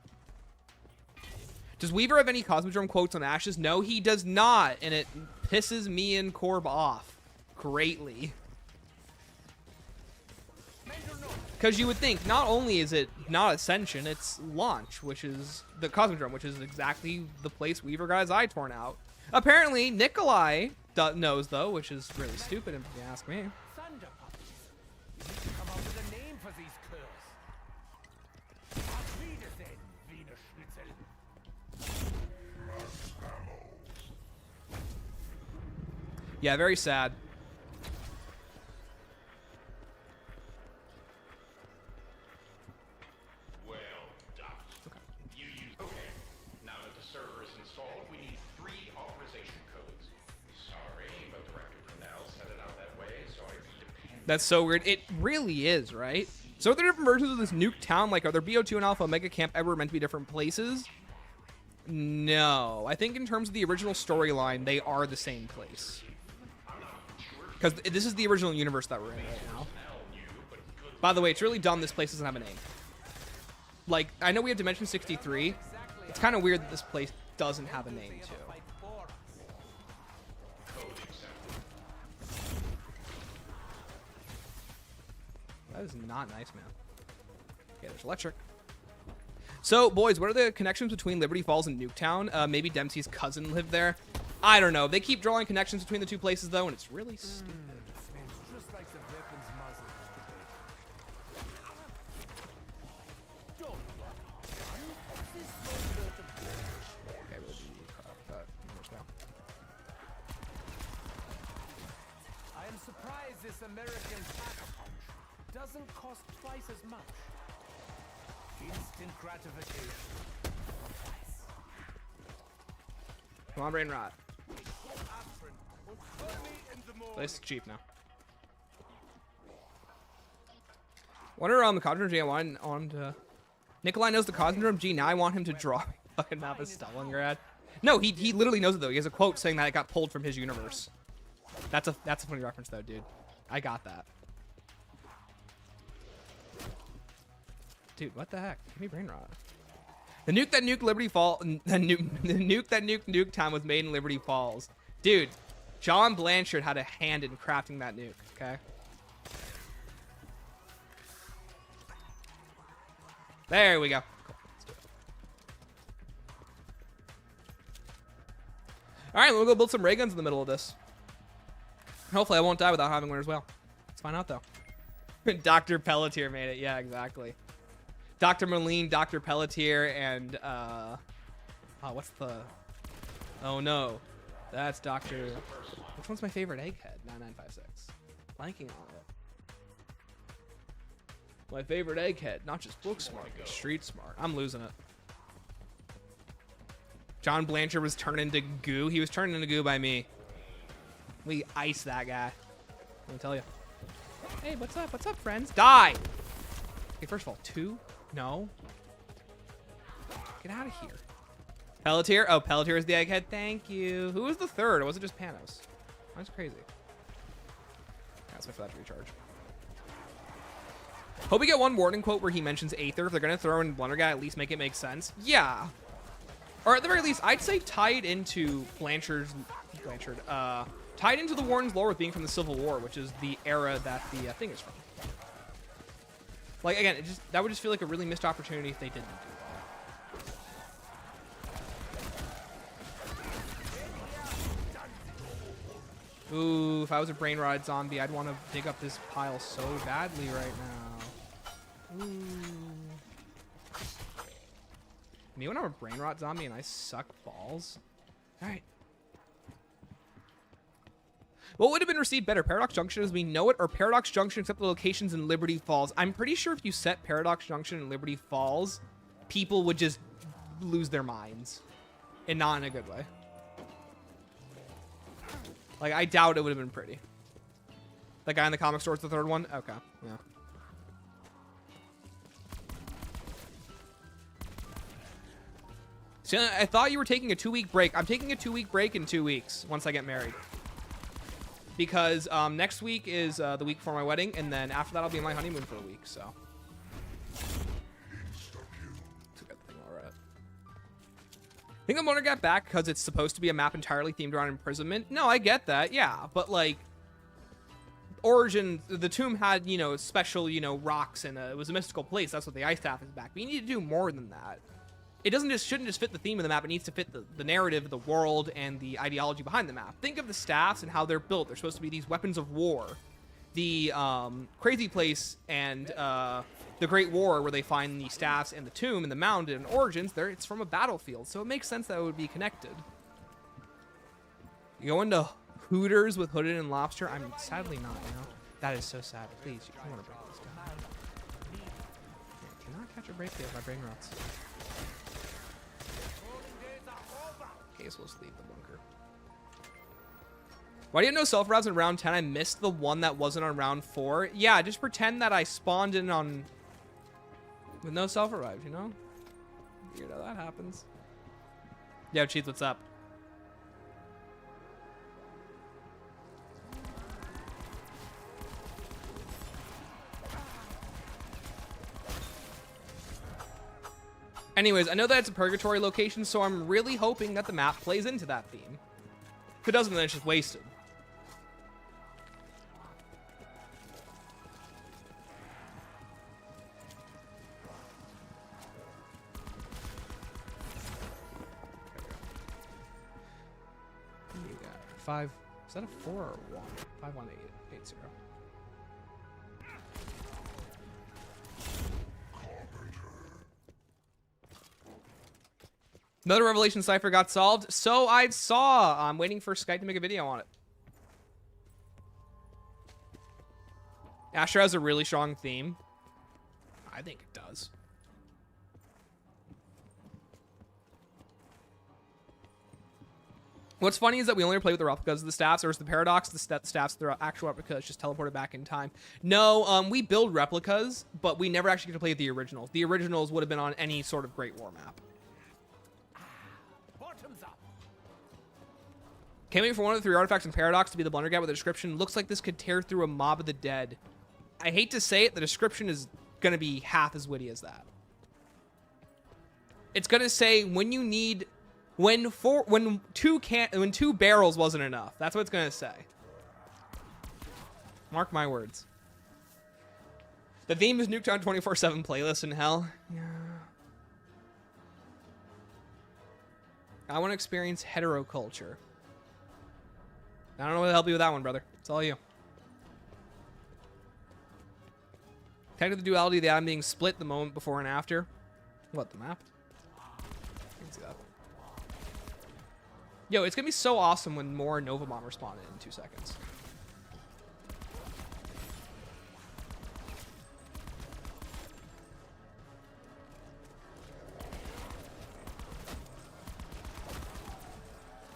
Does Weaver have any Cosmodrome quotes on Ashes? No, he does not, and it pisses me and Corb off greatly. Because you would think, not only is it not Ascension, it's Launch, which is the Cosmodrome, which is exactly the place Weaver got his eye torn out. Apparently, Nikolai knows, though, which is really stupid, if you ask me. Thunder puppies. Come up with a name for these curs. Auf Wiedersehen, Wiener Schnitzel. Yeah, very sad. Well done. Okay. Okay. Now that the server is installed, we need 3 authorization codes. Sorry, but Director Brunel set it out that way, so I depend. That's so weird. It really is, right? So are there different versions of this Nuketown? Like, are there BO2 and Alpha Omega Camp ever meant to be different places? No. I think in terms of the original storyline, they are the same place. Because this is the original universe that we're in right now. By the way, it's really dumb this place doesn't have a name. Like, I know we have Dimension 63. It's kind of weird that this place doesn't have a name, too. That is not nice, man. Yeah, there's electric. So, boys, what are the connections between Liberty Falls and Nuketown? Maybe Dempsey's cousin lived there. I don't know. They keep drawing connections between the two places, though, and it's really stupid. American pack-a-punch doesn't cost twice as much. Instant gratification. Twice. Come on, brain rot. Aspirin will early in the morning. This is cheap now. Wonder the Cosmodrome G. I want to. Nikolai knows the Cosmodrome G. Now I want him to draw fucking map of Stalingrad. No, he literally knows it though. He has a quote saying that it got pulled from his universe. That's a funny reference though, dude. I got that. Dude, what the heck? Give me brain rot. The nuke that nuked Liberty Falls. The nuke that nuked Nuketown was made in Liberty Falls. Dude, John Blanchard had a hand in crafting that nuke. Okay. There we go. Cool. Let's do it. All right, we'll go build some ray guns in the middle of this. Hopefully, I won't die without having one as well. Let's find out though. Dr. Pelletier made it. Yeah, exactly. Dr. Moline, Dr. Pelletier, and oh, what's the? Oh no, that's Dr. Which one's my favorite egghead? 9956. Blanking on it. My favorite egghead, not just book smart, but street smart. I'm losing it. John Blanchard was turned into goo. He was turned into goo by me. We iced that guy. Let me tell you. Hey, what's up? What's up, friends? Die! Okay, first of all, 2? No. Get out of here. Pelletier? Oh, Pelletier is the egghead. Thank you. Who was the third? Or was it just Panos? That's crazy. Let's wait for that to recharge. Hope we get one warning quote where he mentions Aether. If they're going to throw in Blundergat, at least make it make sense. Yeah. Or at the very least, I'd say tied into tied into the Warden's lore with being from the Civil War, which is the era that the thing is from. Like, again, that would just feel like a really missed opportunity if they didn't do that. Ooh, if I was a brain rot zombie, I'd want to dig up this pile so badly right now. Ooh. Me when I'm a brain rot zombie and I suck balls? Alright. What would have been received better, Paradox Junction as we know it, or Paradox Junction except the locations in Liberty Falls? I'm pretty sure if you set Paradox Junction in Liberty Falls, people would just lose their minds. And not in a good way. Like, I doubt it would have been pretty. That guy in the comic store is the third one? Okay, yeah. So I thought you were taking a 2-week break. I'm taking a 2-week break in 2 weeks once I get married. Because next week is the week before my wedding, and then after that I'll be on my honeymoon for a week, so. It's a good thing, all right. I think I'm gonna get back because it's supposed to be a map entirely themed around imprisonment. No, I get that, yeah, but like, Origin, the tomb had, you know, special, you know, rocks, and it was a mystical place. That's what the ice staff is back. But you need to do more than that. It shouldn't just fit the theme of the map. It needs to fit the narrative, the world, and the ideology behind the map. Think of the staffs and how they're built. They're supposed to be these weapons of war. The crazy place and the Great War, where they find the staffs and the tomb and the mound in Origins, it's from a battlefield, so it makes sense that it would be connected. You go into Hooters with Hooded and Lobster? I'm sadly not, you know? That is so sad. Please, you don't want to break this guy. I cannot catch a break here with my brain rots. Okay, so let's leave the bunker. Why do you have no self-routes in round 10? I missed the one that wasn't on round 4. Yeah, just pretend that I spawned in on... with no self-revive, you know? Weird how that happens. Yo, Cheats, what's up? Anyways, I know that it's a purgatory location, so I'm really hoping that the map plays into that theme. If it doesn't, then it's just wasted. You got 5. Is that a 4 or a 1? 51880. Another Revelation cipher got solved. So I saw. I'm waiting for Skype to make a video on it. Asher has a really strong theme. I think it does. What's funny is that we only play with the replicas of the staffs, or is the Paradox, the staffs, the actual replicas just teleported back in time? No, we build replicas, but we never actually get to play with the originals. The originals would have been on any sort of Great War map. Bottoms up. Can't wait for one of the 3 artifacts in Paradox to be the Blunder Gap with a description. Looks like this could tear through a mob of the dead. I hate to say it, the description is going to be half as witty as that. It's going to say when you need... When two barrels wasn't enough. That's what it's gonna say. Mark my words. The theme is Nuketown 24/7 playlist in hell. Yeah. I want to experience heteroculture. I don't know what to help you with that one, brother. It's all you. Technically, the duality of the atom being split the moment before and after. What, the map? I can see that. Yo, it's gonna be so awesome when more Nova Bombers spawn in 2 seconds.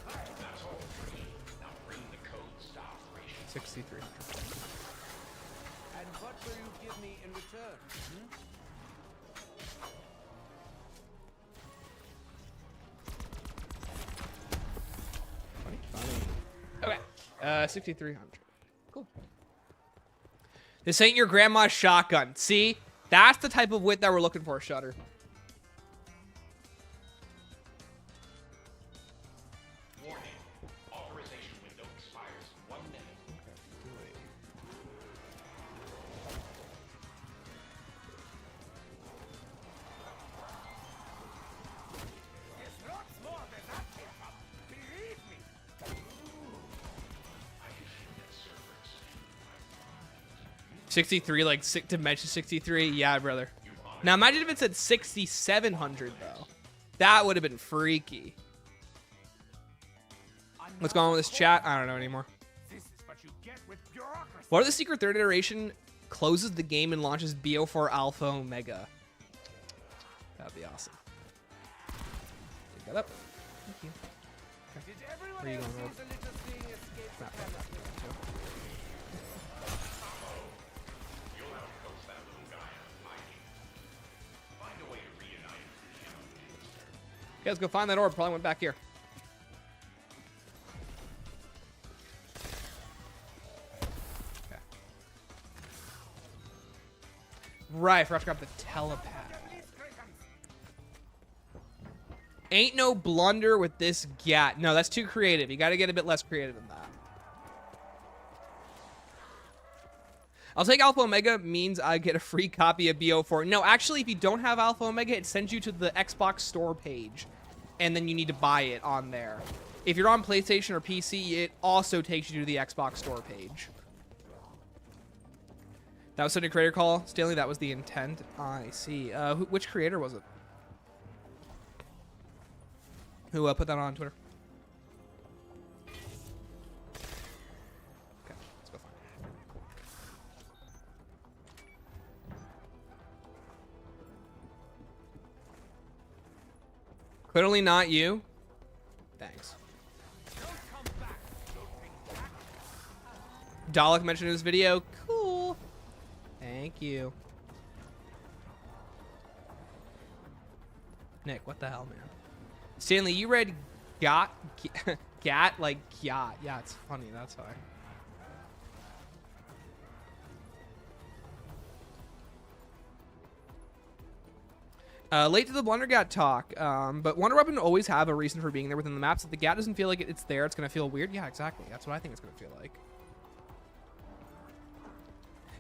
That's all free. Now bring the codes to operation. 63. And what will you give me in return? Okay. 6,300. Cool. This ain't your grandma's shotgun. See? That's the type of wit that we're looking for, Shutter. Warning. Authorization window expires in 1 minute. There's lots more where that came from. Believe me. I can feel that server extending. 63, like Dimension 63? Yeah, brother. Now imagine if it said 6,700, though. That would have been freaky. What's going on with this chat? I don't know anymore. This is what you get with bureaucracy. What if the secret third iteration closes the game and launches BO4 Alpha Omega? That'd be awesome. Pick that up. Thank you. Did everyone Where you else going, Rob? use a little thing escape the penalty? You'll have to coax that little guy out of hiding. Find a way to reunite him. Okay, let's go find that orb. Probably went back here. Okay. Right, I forgot to grab the telepath. Ain't no blunder with this gat. No, that's too creative. You got to get a bit less creative than that. I'll take Alpha Omega means I get a free copy of BO4. No, actually, if you don't have Alpha Omega, it sends you to the Xbox store page, and then you need to buy it on there. If you're on PlayStation or PC, it also takes you to the Xbox store page. That was such a creator call, Stanley. That was the intent. I see. Which creator was it? Who put that on Twitter? Okay, let's go find it. Clearly not you. Thanks. Dalek mentioned in his video. Cool. Thank you. Nick, what the hell, man? Stanley, you read gat like yacht. Yeah, it's funny. That's why. Late to the Blundergat talk, but Wonder Weapon always have a reason for being there within the maps. If the gat doesn't feel like it's there, it's going to feel weird. Yeah, exactly. That's what I think it's going to feel like.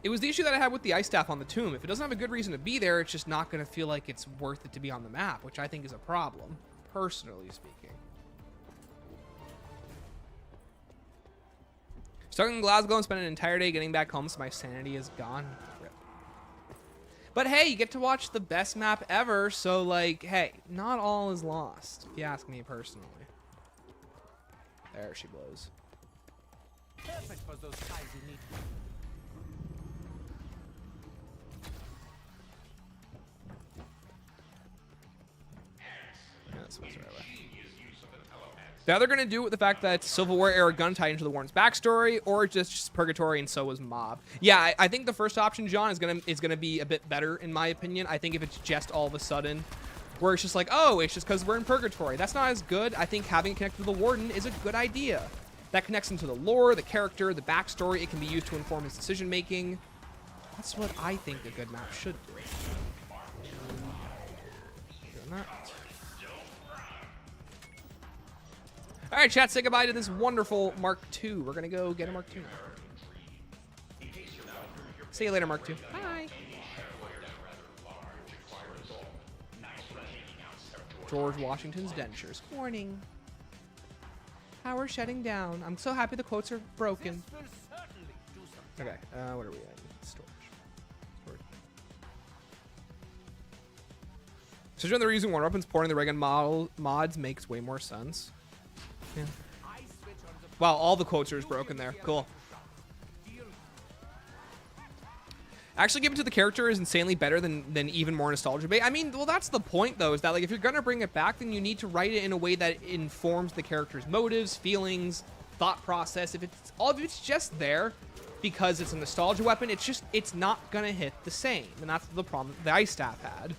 It was the issue that I had with the ice staff on the tomb. If it doesn't have a good reason to be there, it's just not going to feel like it's worth it to be on the map, which I think is a problem, personally speaking. Stuck in Glasgow and spent an entire day getting back home, so my sanity is gone. Rip. But hey, you get to watch the best map ever, so like, hey, not all is lost, if you ask me personally. There she blows. Perfect for those guys who need. that's the right way. They're either going to do it with the fact that Civil War era gun tied into the Warren's backstory, or just Purgatory and so was Mob. Yeah, I think the first option, John, is gonna be a bit better in my opinion. I think if it's just all of a sudden, where it's just like, oh, it's just because we're in Purgatory, that's not as good. I think having it connected to the Warden is a good idea. That connects into the lore, the character, the backstory. It can be used to inform his decision making. That's what I think a good map should do. Doing that. All right, chat, say goodbye to this wonderful Mark II. We're going to go get a Mark II now. See you later, Mark II. Bye. George Washington's dentures. Warning. Power shutting down. I'm so happy the quotes are broken. Okay, what are we at? Storage. So the reason One Weapons porting the Reagan mods makes way more sense. Yeah. Wow, all the quotes are just broken there. Cool. Actually, give it to the character is insanely better than even more nostalgia bait. I mean, well, that's the point, though, is that like if you're gonna bring it back, then you need to write it in a way that informs the character's motives, feelings, thought process. If it's just there because it's a nostalgia weapon, it's not gonna hit the same, and that's the problem the Ice Staff had.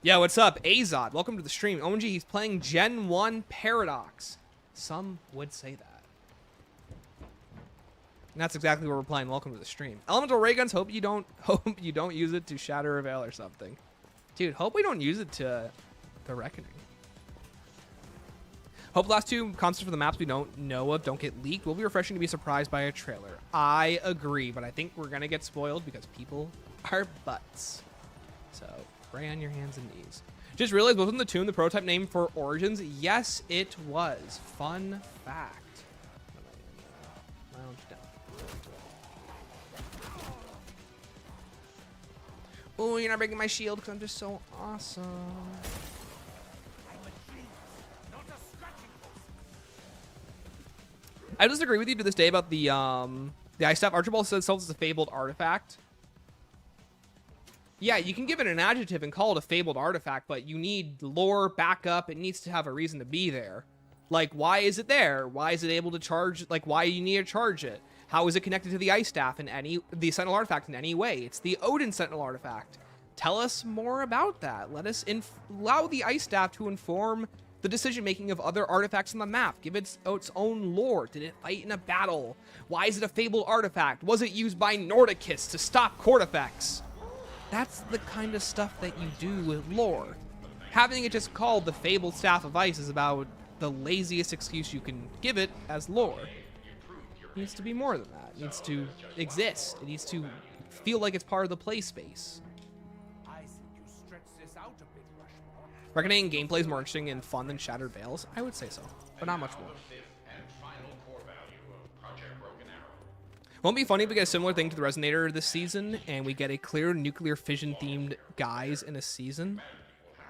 Yeah, what's up? Azod, welcome to the stream. OMG, he's playing Gen 1 Paradox. Some would say that. And that's exactly what we're playing. Welcome to the stream. Elemental ray guns, hope you don't use it to shatter a veil or something. Dude, hope we don't use it to the Reckoning. Hope the last two concepts for the maps we don't know of don't get leaked. Will be refreshing to be surprised by a trailer. I agree, but I think we're gonna get spoiled because people are butts. So pray on your hands and knees. Just realized, wasn't the tomb the prototype name for Origins? Yes, it was. Fun fact. Lounge down. Oh, you're not breaking my shield because I'm just so awesome. I disagree with you to this day about the Ice Staff. Archibald says itself as a fabled artifact. Yeah, you can give it an adjective and call it a fabled artifact, but you need lore, backup. It needs to have a reason to be there. Like, why is it there? Why is it able to charge? Like, why you need to charge it? How is it connected to the Ice Staff in the Sentinel artifact in any way? It's the Odin Sentinel artifact. Tell us more about that. Let us allow the Ice Staff to inform the decision-making of other artifacts on the map. Give it its own lore. Did it fight in a battle? Why is it a fabled artifact? Was it used by Nordicus to stop Cortifex? That's the kind of stuff that you do with lore. Having it just called the Fabled Staff of Ice is about the laziest excuse you can give it as lore. It needs to be more than that. It needs to exist. It needs to feel like it's part of the play space. Reckoning gameplay is more interesting and fun than Shattered Veils? I would say so, but not much more. Won't it be funny if we get a similar thing to the Resonator this season and we get a clear nuclear fission themed guys in a season?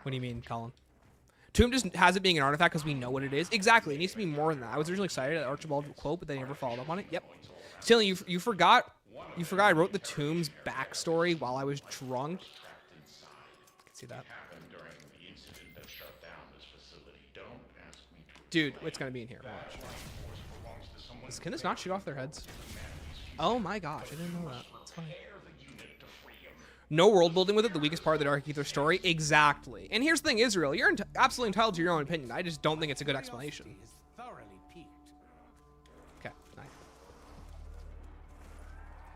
What do you mean, Colin? Tomb just has it being an artifact because we know what it is. Exactly, it needs to be more than that. I was originally excited at Archibald quote, but they never followed up on it. Yep. Stanley, you forgot I wrote the Tomb's backstory while I was drunk. You can see that. Dude, it's gonna be in here. Watch. Can this not shoot off their heads? Oh my gosh, I didn't know that. That's funny. No world building with it, the weakest part of the Dark Ether story. Exactly. And here's the thing, Israel, you're absolutely entitled to your own opinion. I just don't think it's a good explanation. Okay, nice.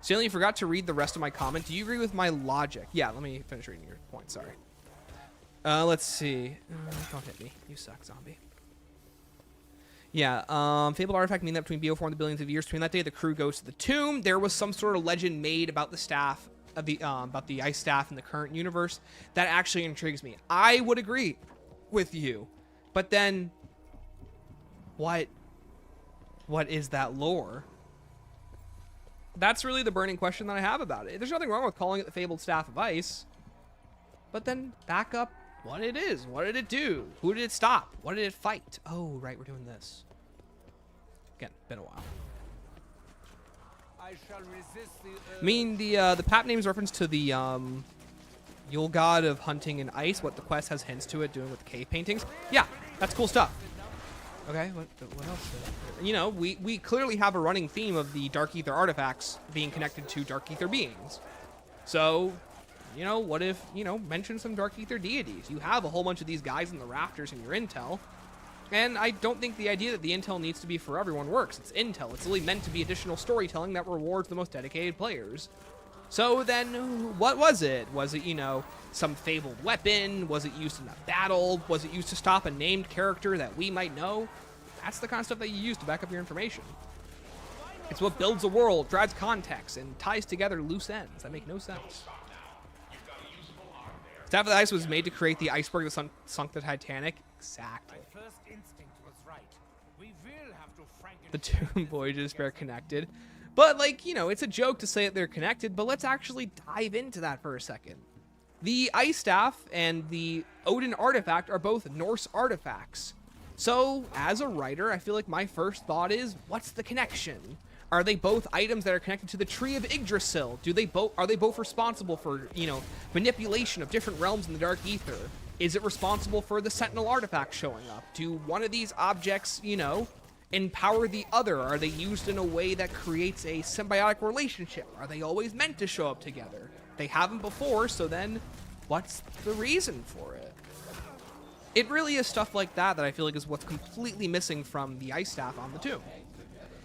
Stanley, you forgot to read the rest of my comment. Do you agree with my logic? Yeah, let me finish reading your point, sorry. Let's see. Don't hit me. You suck, zombie. Yeah, fabled artifact mean that between BO4 and the billions of years between that day, the crew goes to the tomb. There was some sort of legend made about the staff of the about the Ice Staff in the current universe that actually intrigues me. I would agree with you, but then what is that lore? That's really the burning question that I have about it. There's nothing wrong with calling it the fabled Staff of Ice, but then back up what it is. What did it do? Who did it stop? What did it fight? Oh, right, we're doing this. Again, been a while. I shall resist the I mean, the pap name's reference to the Yule god of hunting and ice. What the quest has hints to it, doing with cave paintings. Yeah, that's cool stuff. Okay, what else? You know, we clearly have a running theme of the Dark Ether artifacts being connected to Dark Ether beings. So, you know, what if, you know, mention some Dark Ether deities? You have a whole bunch of these guys in the rafters in your intel. And I don't think the idea that the intel needs to be for everyone works. It's intel. It's really meant to be additional storytelling that rewards the most dedicated players. So then, what was it? Was it, you know, some fabled weapon? Was it used in a battle? Was it used to stop a named character that we might know? That's the kind of stuff that you use to back up your information. It's what builds a world, drives context, and ties together loose ends that make no sense. Staff of the Ice was made to create the iceberg that sunk the Titanic. Exactly. My first instinct was right. We will have to The two voyages are connected. But, like, you know, it's a joke to say that they're connected, but let's actually dive into that for a second. The Ice Staff and the Odin artifact are both Norse artifacts. So, as a writer, I feel like my first thought is, what's the connection? Are they both items that are connected to the Tree of Yggdrasil? Are they both responsible for, you know, manipulation of different realms in the Dark Ether? Is it responsible for the Sentinel artifact showing up? Do one of these objects, you know, empower the other? Are they used in a way that creates a symbiotic relationship? Are they always meant to show up together? They haven't before, so then what's the reason for it? It really is stuff like that that I feel like is what's completely missing from the Ice Staff on the tomb.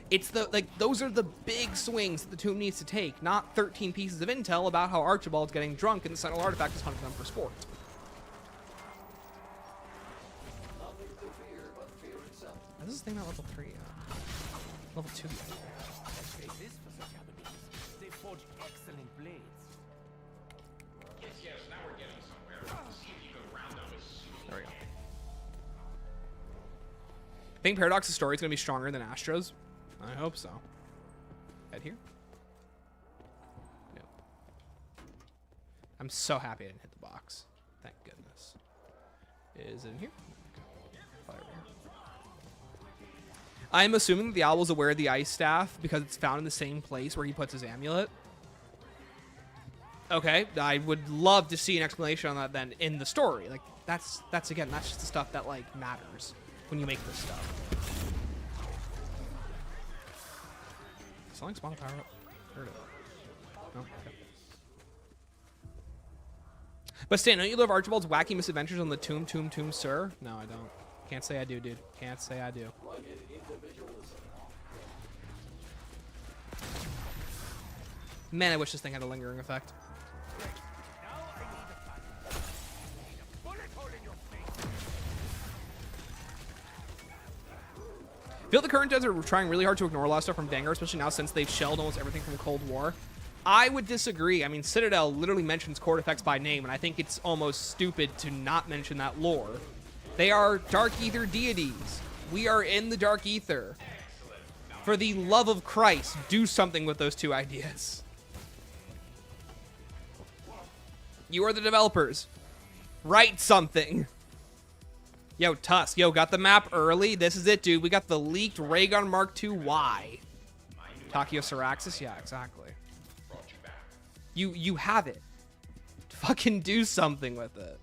It's the, like, those are the big swings that the tomb needs to take, not 13 pieces of intel about how Archibald's getting drunk and the Sentinel artifact is hunting them for sport. This is the thing about level 3. Level 2. They forge excellent blades. Yes, now we're getting somewhere. See if you can round up his suit. There we go. I think Paradox's story is going to be stronger than Astro's. I hope so. Head here? No. I'm so happy I didn't hit the box. Thank goodness. Is it in here? Fly over here. I'm assuming that the owl is aware of the Ice Staff because it's found in the same place where he puts his amulet. Okay, I would love to see an explanation on that then in the story. Like, that's again, that's just the stuff that, like, matters when you make this stuff. Selling spawn power up. Heard of it. No? Okay. But Stan, don't you love Archibald's wacky misadventures on the tomb, sir? No, I don't. Can't say I do, dude. Can't say I do. Man, I wish this thing had a lingering effect. I feel the current devs are trying really hard to ignore a lot of stuff from Vanguard, especially now since they've shelled almost everything from Cold War. I would disagree. I mean, Citadel literally mentions Court Effects by name, and I think it's almost stupid to not mention that lore. They are Dark Ether deities. We are in the Dark Ether. For the love of Christ, do something with those two ideas. You are the developers. Write something. Yo, Tusk. Yo, got the map early. This is it, dude. We got the leaked Raygun Mark II Y. Takio Syraxis? Yeah, exactly. You have it. Fucking do something with it.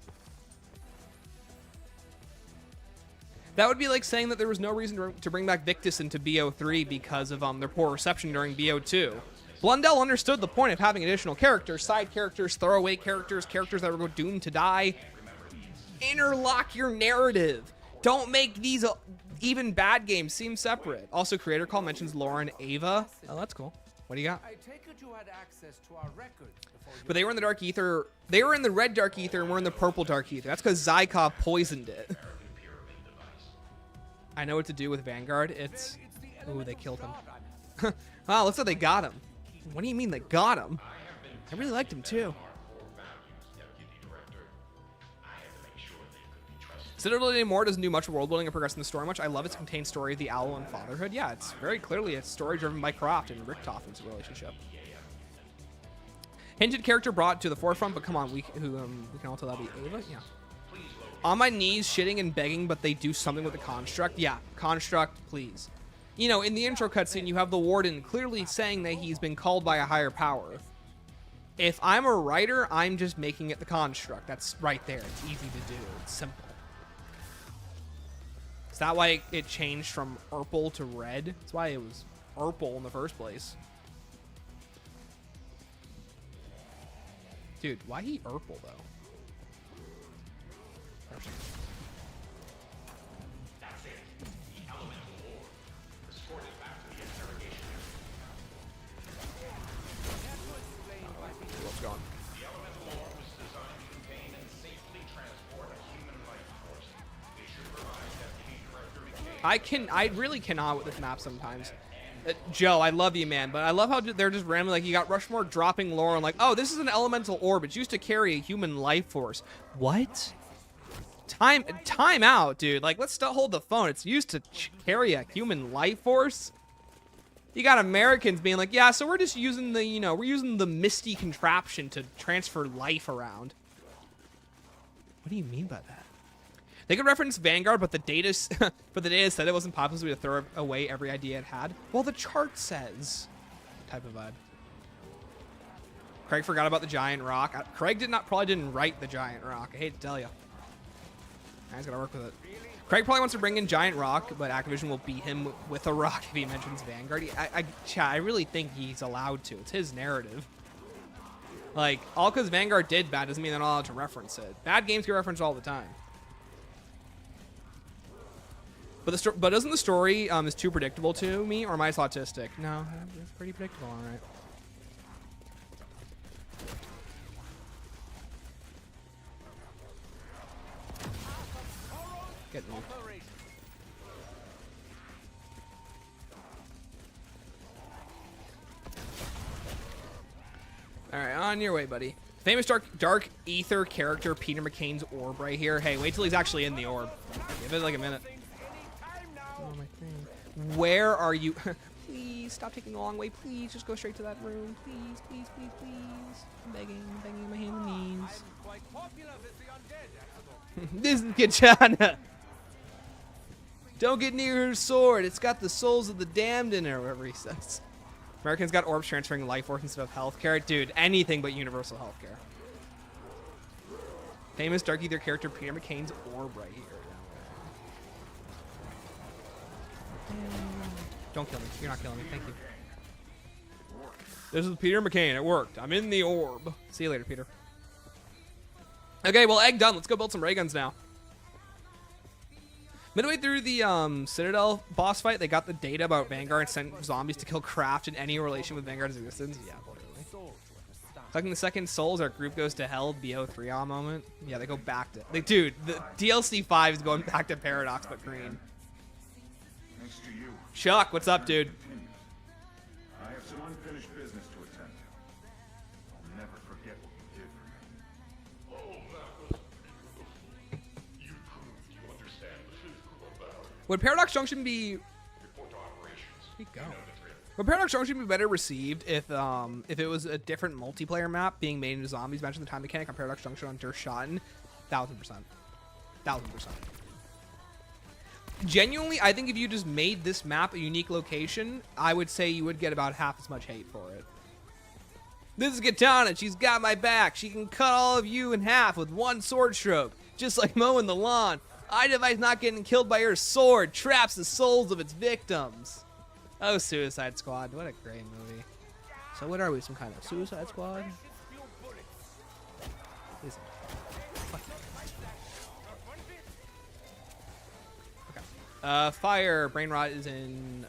That would be like saying that there was no reason to bring back Victus into BO3 because of their poor reception during BO2. Blundell understood the point of having additional characters, side characters, throwaway characters, characters that were doomed to die. Interlock your narrative. Don't make these even bad games seem separate. Also, Creator Call mentions Lauren Ava. Oh, that's cool. What do you got? I take it you had access to our records before you... But they were in the Dark Ether. They were in the red Dark Ether and we're in the purple Dark Ether. That's because Zykov poisoned it. I know what to do with Vanguard. It's... Ooh, they killed him. Wow, looks like they got him. What do you mean they got him? I really liked him too. Citadel anymore doesn't do much world building or progress in the story much. I love its contained story of the owl and fatherhood. Yeah, it's very clearly a story driven by Croft and Richtoft's relationship. Hinted character brought to the forefront, but come on, we can all tell that'll be Ava. Yeah. On my knees, shitting and begging, but they do something with the construct. Yeah, construct, please. You know, in the intro cutscene, you have the warden clearly saying that he's been called by a higher power. If I'm a writer, I'm just making it the construct. That's right there. It's easy to do. It's simple. Is that why it changed from purple to red? That's why it was purple in the first place. Dude, why he purple though? That's it. The elemental orb. Escorted back to the interrogation area. What's going on? The elemental orb was designed to contain and safely transport a human life force. It should provide Deputy Director McKay. I really cannot with this map sometimes. Joe, I love you, man, but I love how they're just randomly, like, you got Rushmore dropping lore and like, oh, this is an elemental orb. It's used to carry a human life force. What? Time out, dude. Like, let's still hold the phone. It's used to carry a human life force? You got Americans being like, yeah, so we're just using the, we're using the misty contraption to transfer life around. What do you mean by that? They could reference Vanguard, but the data said it wasn't possible, so we had to throw away every idea it had. Well, the chart says. Type of vibe. Craig forgot about the giant rock. Craig probably didn't write the giant rock. I hate to tell you. He's gotta work with it. Craig probably wants to bring in giant rock, but Activision will beat him with a rock if he mentions Vanguard. I really think he's allowed to. It's his narrative. Like, all because Vanguard did bad doesn't mean they're not allowed to reference it. Bad games get referenced all the time. But doesn't the story is too predictable to me, or am I autistic? No, it's pretty predictable, all right. Get moved. All right, on your way, buddy. Famous dark ether character Peter McCain's orb right here. Hey, wait till he's actually in the orb. Give it like a minute. Oh, my thing. Where are you? Please stop taking the long way. Please just go straight to that room. Please, please, please, please. I'm begging my hands and knees. This is Katana. Don't get near her sword. It's got the souls of the damned in it, or whatever he says. Americans got orbs transferring life force instead of healthcare. Dude, anything but universal healthcare. Famous dark ether character Peter McCain's orb right here. Don't kill me. You're not killing me. Thank you. This is Peter McCain. It worked. I'm in the orb. See you later, Peter. Okay, well, egg done. Let's go build some ray guns now. Midway through the Citadel boss fight, they got the data about Vanguard and sent zombies to kill Craft in any relation with Vanguard's existence. Yeah, literally. Collecting the second souls, our group goes to hell. BO3 moment. Yeah, they go back to... Like, dude, the DLC 5 is going back to Paradox, but green. Thanks to you. Chuck, what's up, dude? I have some unfinished business to attend to. I'll never forget what you did for me. Oh, that was beautiful. You proved you understand the physical about it. Would Paradox Junction be... Report to operations. There you go. You know the drill. Would Paradox Junction be better received if it was a different multiplayer map being made into zombies? Imagine the time mechanic on Paradox Junction on Dershotten. 1000%. 1000%. Genuinely, I think if you just made this map a unique location, I would say you would get about half as much hate for it. This is Katana. She's got my back. She can cut all of you in half with one sword stroke, just like mowing the lawn. iDevice not getting killed by her sword traps the souls of its victims. Oh, Suicide Squad. What a great movie. So what are we, some kind of Suicide Squad? Is it? Fire. Brain rot is in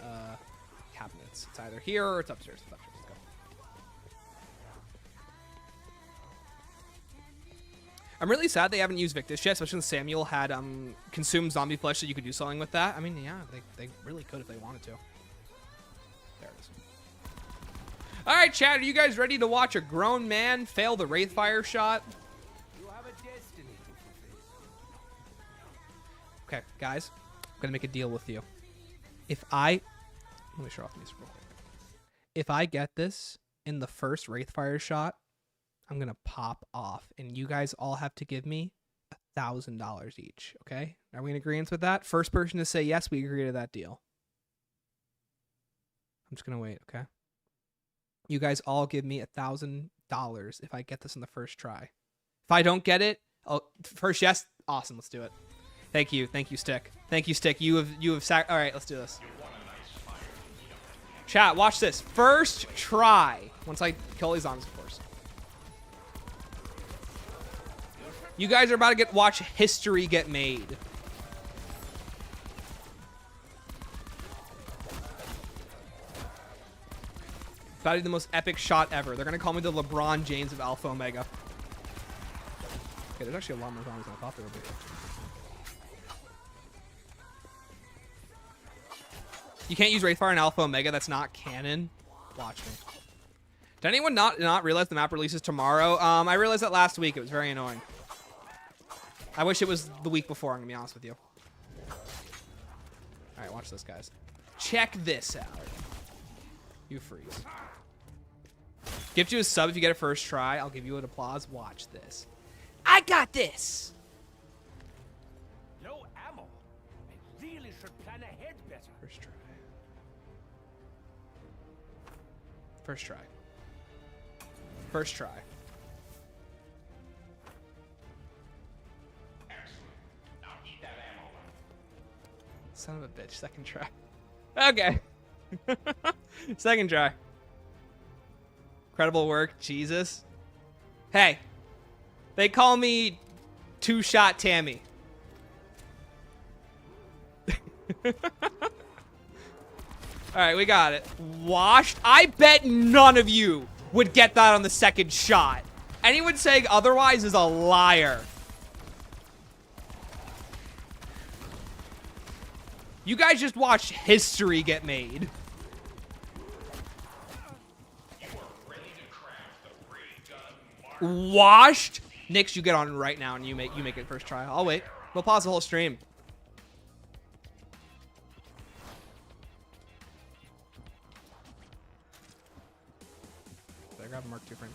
cabinets. It's either here or it's upstairs. It's upstairs. Let's go. I'm really sad they haven't used Victus yet, especially since Samuel had consumed zombie flesh so you could do something with that. I mean, yeah, they really could if they wanted to. There it is. All right, chat, are you guys ready to watch a grown man fail the Wraithfire shot? You have a destiny to fulfill. Okay, guys. I'm gonna make a deal with you. Let me shut off the music real quick. If I get this in the first Wraithfire shot, I'm gonna pop off, and you guys all have to give me $1,000 each. Okay? Are we in agreement with that? First person to say yes, we agree to that deal. I'm just gonna wait. Okay? You guys all give me $1,000 if I get this in the first try. If I don't get it, first yes, awesome, let's do it. Thank you, Stick. Thank you, Stick. You have all right, let's do this. Chat, watch this. First try. Once I kill these zombies, of course. You guys are about to watch history get made. About to be the most epic shot ever. They're gonna call me the LeBron James of Alpha Omega. Okay, there's actually a lot more zombies than I thought there would be. You can't use Wraithfire in Alpha Omega. That's not canon. Watch me. Did anyone not realize the map releases tomorrow? I realized that last week. It was very annoying. I wish it was the week before, I'm gonna be honest with you. Alright, watch this, guys. Check this out. You freeze. Gift you a sub if you get it first try. I'll give you an applause. Watch this. I got this! No ammo. I really should plan ahead better. First try. First try. First try. Now eat that ammo. Son of a bitch. Second try. Okay. Second try. Incredible work. Jesus. Hey. They call me Two-Shot Tammy. Alright, we got it. Washed. I bet none of you would get that on the second shot. Anyone saying otherwise is a liar. You guys just watched history get made. You are ready to craft the ray gun. Washed. Nix, you get on right now and you make it first try. I'll wait. We'll pause the whole stream. Better grab a Mark II frame.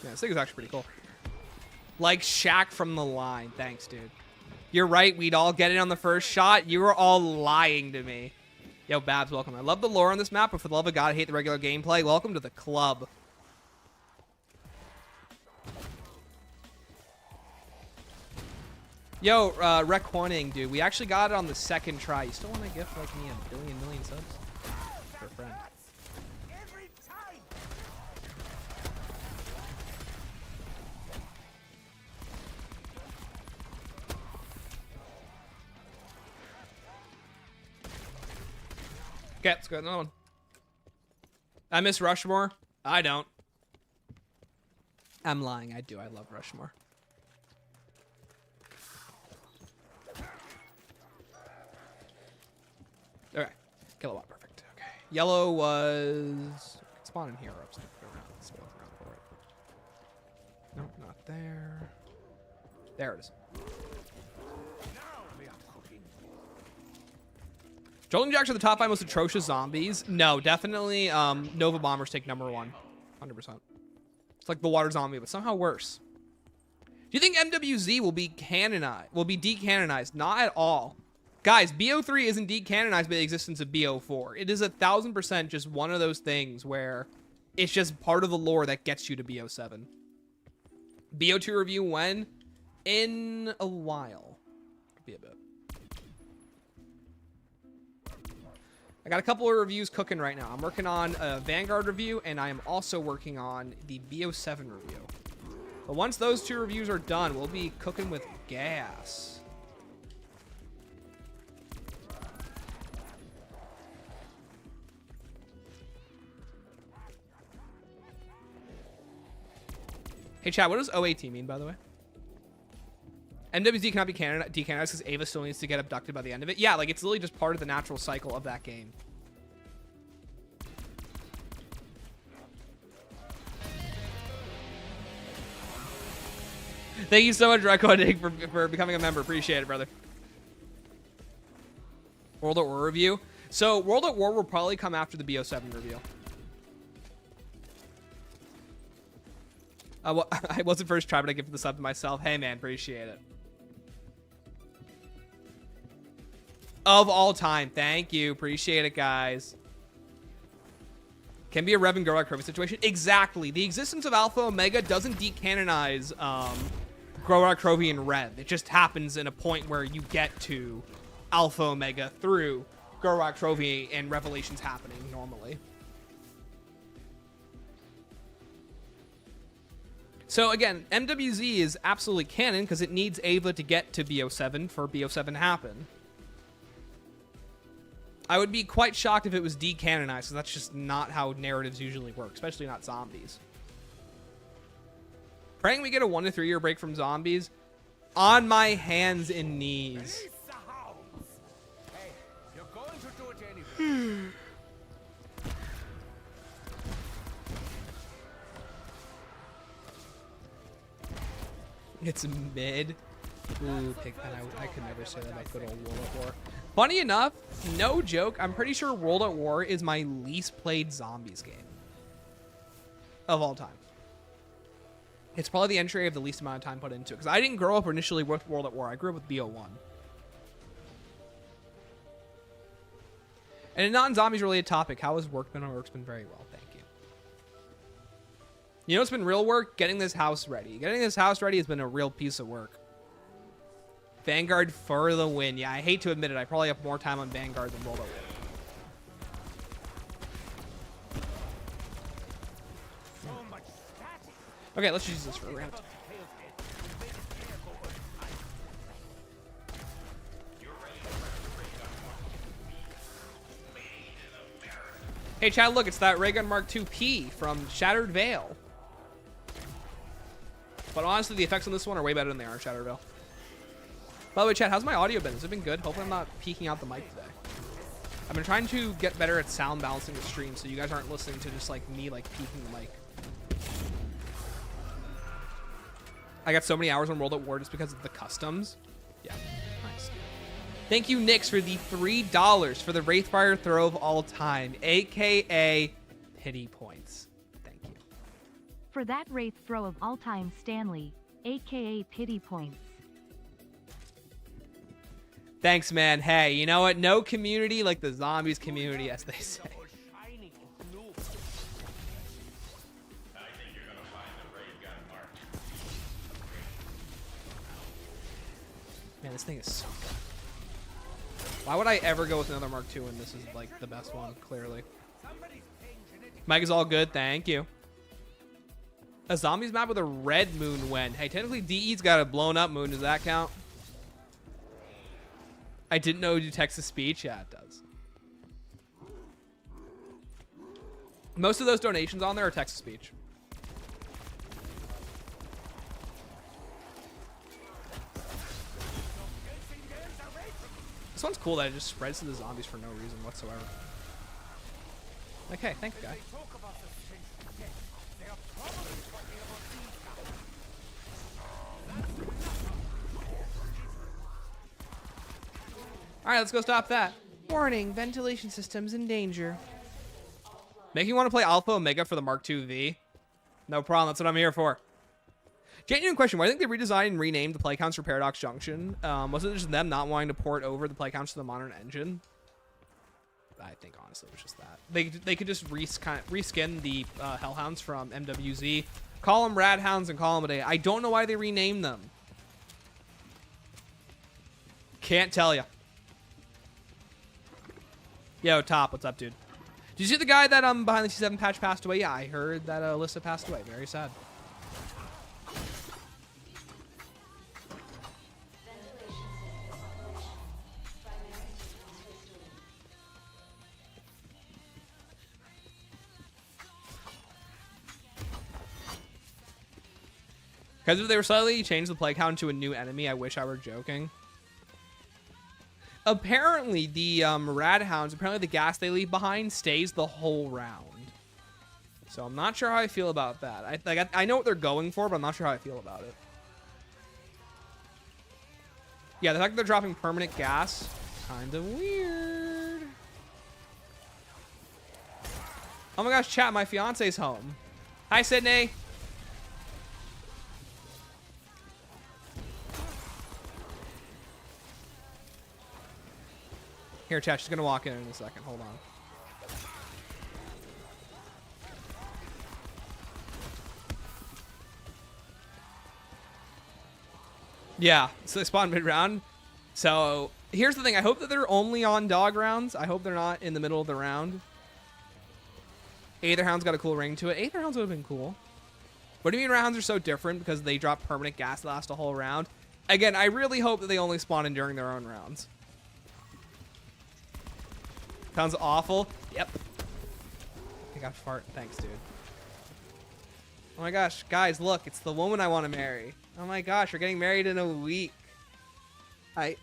Yeah, this thing is actually pretty cool. Like Shaq from the line. Thanks, dude. You're right. We'd all get it on the first shot. You were all lying to me. Yo, Babs, welcome. I love the lore on this map, but for the love of God, I hate the regular gameplay. Welcome to the club. Yo, Rec Horning, dude. We actually got it on the second try. You still want to gift like me a million subs? For a friend. Every time. Okay, let's go another one. I miss Rushmore. I don't. I'm lying. I do. I love Rushmore. Okay. Kilowatt. Perfect. Okay. Yellow was... Spawn in here. Upstairs. Spawn around for it. Nope, not there. There it is. Now we are cooking. Jolting Jacks are the top 5 most atrocious zombies. No, definitely Nova Bombers take number 1. 100%. It's like the water zombie, but somehow worse. Do you think MWZ will be canonized? Will be decanonized? Not at all. Guys, BO3 isn't decanonized by the existence of BO4. It is 1000% just one of those things where it's just part of the lore that gets you to BO7. BO2 review when? In a while. Could be a bit. I got a couple of reviews cooking right now. I'm working on a Vanguard review, and I am also working on the BO7 review. But once those 2 reviews are done, we'll be cooking with gas. Hey, chat, what does OAT mean, by the way? MWZ cannot be decanonized because Ava still needs to get abducted by the end of it. Yeah, like, it's literally just part of the natural cycle of that game. Thank you so much, Recording, for becoming a member. Appreciate it, brother. World at War review. So, World at War will probably come after the BO7 review. Well, I wasn't first try, but I gifted the sub to myself. Hey, man, appreciate it. of all time. Thank you. Appreciate it, guys. Can be a Rev and Gorok Krovi situation. Exactly. The existence of Alpha Omega doesn't decanonize Gorok Krovi and Rev. It just happens in a point where you get to Alpha Omega through Gorok Krovi and Revelations happening normally. So again, MWZ is absolutely canon because it needs Ava to get to BO7 for BO7 to happen. I would be quite shocked if it was decanonized because that's just not how narratives usually work, especially not zombies. Praying we get a 1 to 3 year break from zombies. On my hands and knees. Release the hounds. Hey, you're going to do it anyway. It's mid. Ooh, Pigpen. I could never say that about good old World at War. Funny enough, no joke, I'm pretty sure World at War is my least played zombies game of all time. It's probably the entry I have the least amount of time put into it because I didn't grow up initially with World at War. I grew up with BO1. And a non-zombies related topic, how has work been? Our work's been very well, thank you. You know what's been real work? Getting this house ready. Getting this house ready has been a real piece of work. Vanguard for the win. Yeah, I hate to admit it. I probably have more time on Vanguard than World at War. So much static. Okay, let's use this for a round. Hey, Chad, look, it's that Raygun Mark II-P from Shattered Veil. But honestly, the effects on this one are way better than they are in Shattered Veil. By the way, Chad, how's my audio been? Has it been good? Hopefully I'm not peeking out the mic today. I've been trying to get better at sound balancing the stream so you guys aren't listening to just like me like peeking the mic. I got so many hours on World at War just because of the customs. Yeah, nice. Thank you, Nix, for the $3 for the Wraithfire throw of all time, aka pity points. Thank you. For that Wraith throw of all time, Stanley, aka pity points. Thanks, man. Hey, you know what? No community like the zombies community, as they say. Shining in blue. I think you're gonna find the ray gun mark. Man, this thing is so good. Why would I ever go with another Mark II when this is like the best one, clearly? Somebody's paying genetic. Mike is all good, thank you. A zombies map with a red moon when? Hey, technically DE's got a blown up moon, does that count? I didn't know it do text-to-speech. Yeah, it does. Most of those donations on there are text-to-speech. This one's cool that it just spreads to the zombies for no reason whatsoever. Okay, thank you, guy. They talk about the strange death. They are probably talking about these guys. All right, let's go stop that. Warning, ventilation systems in danger. Making you want to play Alpha Omega for the Mark II V? No problem, that's what I'm here for. Genuine question, why do you think they redesigned and renamed the play counts for Paradox Junction? Was it just them not wanting to port over the play counts to the modern engine? I think honestly it was just that. They could just reskin the Hellhounds from MWZ, call them Radhounds and call them a day. I don't know why they renamed them. Can't tell ya. Yo, Top, what's up, dude? Did you see the guy that behind the T7 patch passed away? Yeah, I heard that Alyssa passed away. Very sad. Because if they were slightly changed the play count to a new enemy, I wish I were joking. Apparently, the Radhounds, apparently the gas they leave behind stays the whole round. So I'm not sure how I feel about that. I know what they're going for, but I'm not sure how I feel about it. Yeah, the fact that they're dropping permanent gas, kind of weird. Oh my gosh, chat, my fiance's home. Hi, Sydney. Here, chat. She's gonna walk in a second. Hold on. Yeah, so they spawn mid-round. So here's the thing. I hope that they're only on dog rounds. I hope they're not in the middle of the round. Aetherhound's got a cool ring to it. Aetherhounds would have been cool. What do you mean rounds are so different? Because they drop permanent gas that last a whole round. Again, I really hope that they only spawn in during their own rounds. Sounds awful. Yep. I got fart. Thanks, dude. Oh my gosh, guys, look. It's the woman I want to marry. Oh my gosh, we're getting married in a week. In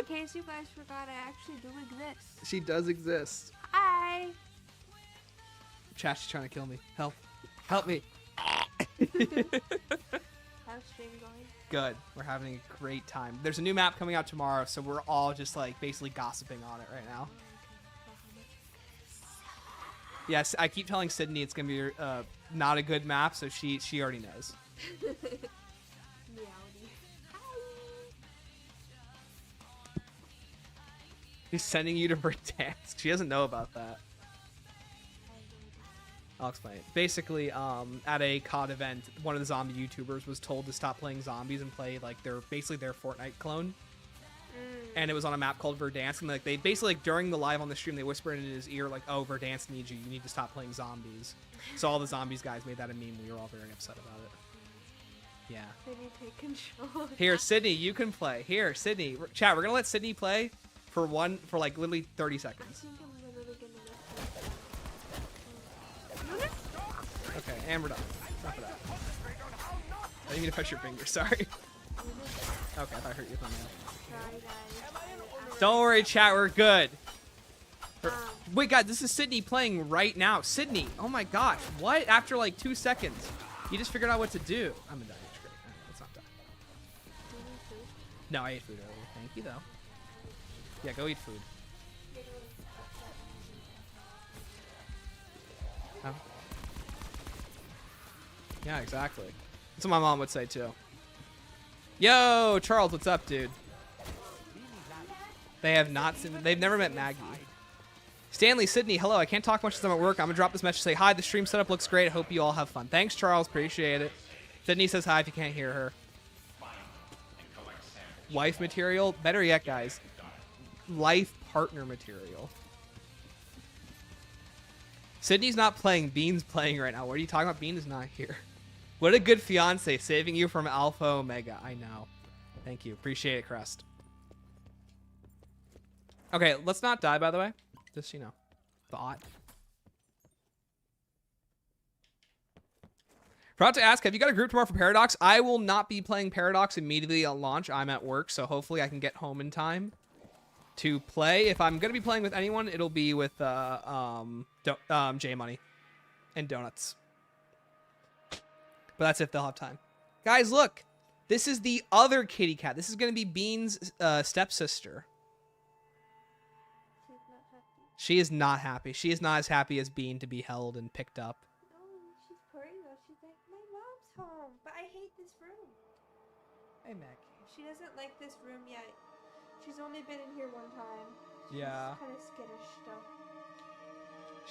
case you guys forgot, I actually do exist. She does exist. Hi. Chat, she's trying to kill me. Help. Help me. How's stream going? Good. We're having a great time. There's a new map coming out tomorrow, so we're all just like basically gossiping on it right now. Yes, I keep telling Sydney it's gonna be not a good map, so she already knows. Meowdy. He's sending you to Verdansk. She doesn't know about that. I'll explain it. Basically, at a COD event, one of the zombie YouTubers was told to stop playing zombies and play like their Fortnite clone. And it was on a map called Verdansk, and like they basically like, during the live on the stream they whispered in his ear like, "Oh, Verdansk needs you. You need to stop playing zombies." So all the zombies guys made that a meme. We were all very upset about it. Yeah. Can you take control? Here, Sydney, you can play. Here, Sydney, chat. We're gonna let Sydney play for like literally 30 I seconds. think I'm literally gonna Okay, and we're done. Enough of that. I didn't mean to touch your finger. Sorry. Okay, I thought I hurt your thumbnail. Sorry, guys. Don't worry, chat. We're good. Wait, God, this is Sydney playing right now. Sydney, oh my gosh, what? After like 2 seconds, you just figured out what to do. I'm gonna die. It's great. Let's not die. No, I ate food earlier. Thank you, though. Yeah, go eat food. Oh. Yeah, exactly. That's what my mom would say too. Yo, Charles, what's up, dude? They have not seen. They've never met Maggie. Stanley, Sydney, hello. I can't talk much as I'm at work. I'm gonna drop this message to say hi. The stream setup looks great. I hope you all have fun. Thanks, Charles. Appreciate it. Sydney says hi if you can't hear her. Wife material. Better yet, guys. Life partner material. Sydney's not playing. Bean's playing right now. What are you talking about? Bean is not here. What a good fiance, saving you from Alpha Omega. I know. Thank you. Appreciate it, Crest. Okay, let's not die, by the way. Just, you know, thought. Forgot to ask, have you got a group tomorrow for Paradox? I will not be playing Paradox immediately at launch. I'm at work, so hopefully I can get home in time to play. If I'm going to be playing with anyone, it'll be with J Money and Donuts. But that's if they'll have time. Guys, look. This is the other kitty cat. This is going to be Bean's stepsister. She is not happy. She is not as happy as Bean to be held and picked up. No, she's purring though. She's like, my mom's home, but I hate this room. Hey, Mac. She doesn't like this room yet. She's only been in here one time. Yeah. Kind of skittish stuff.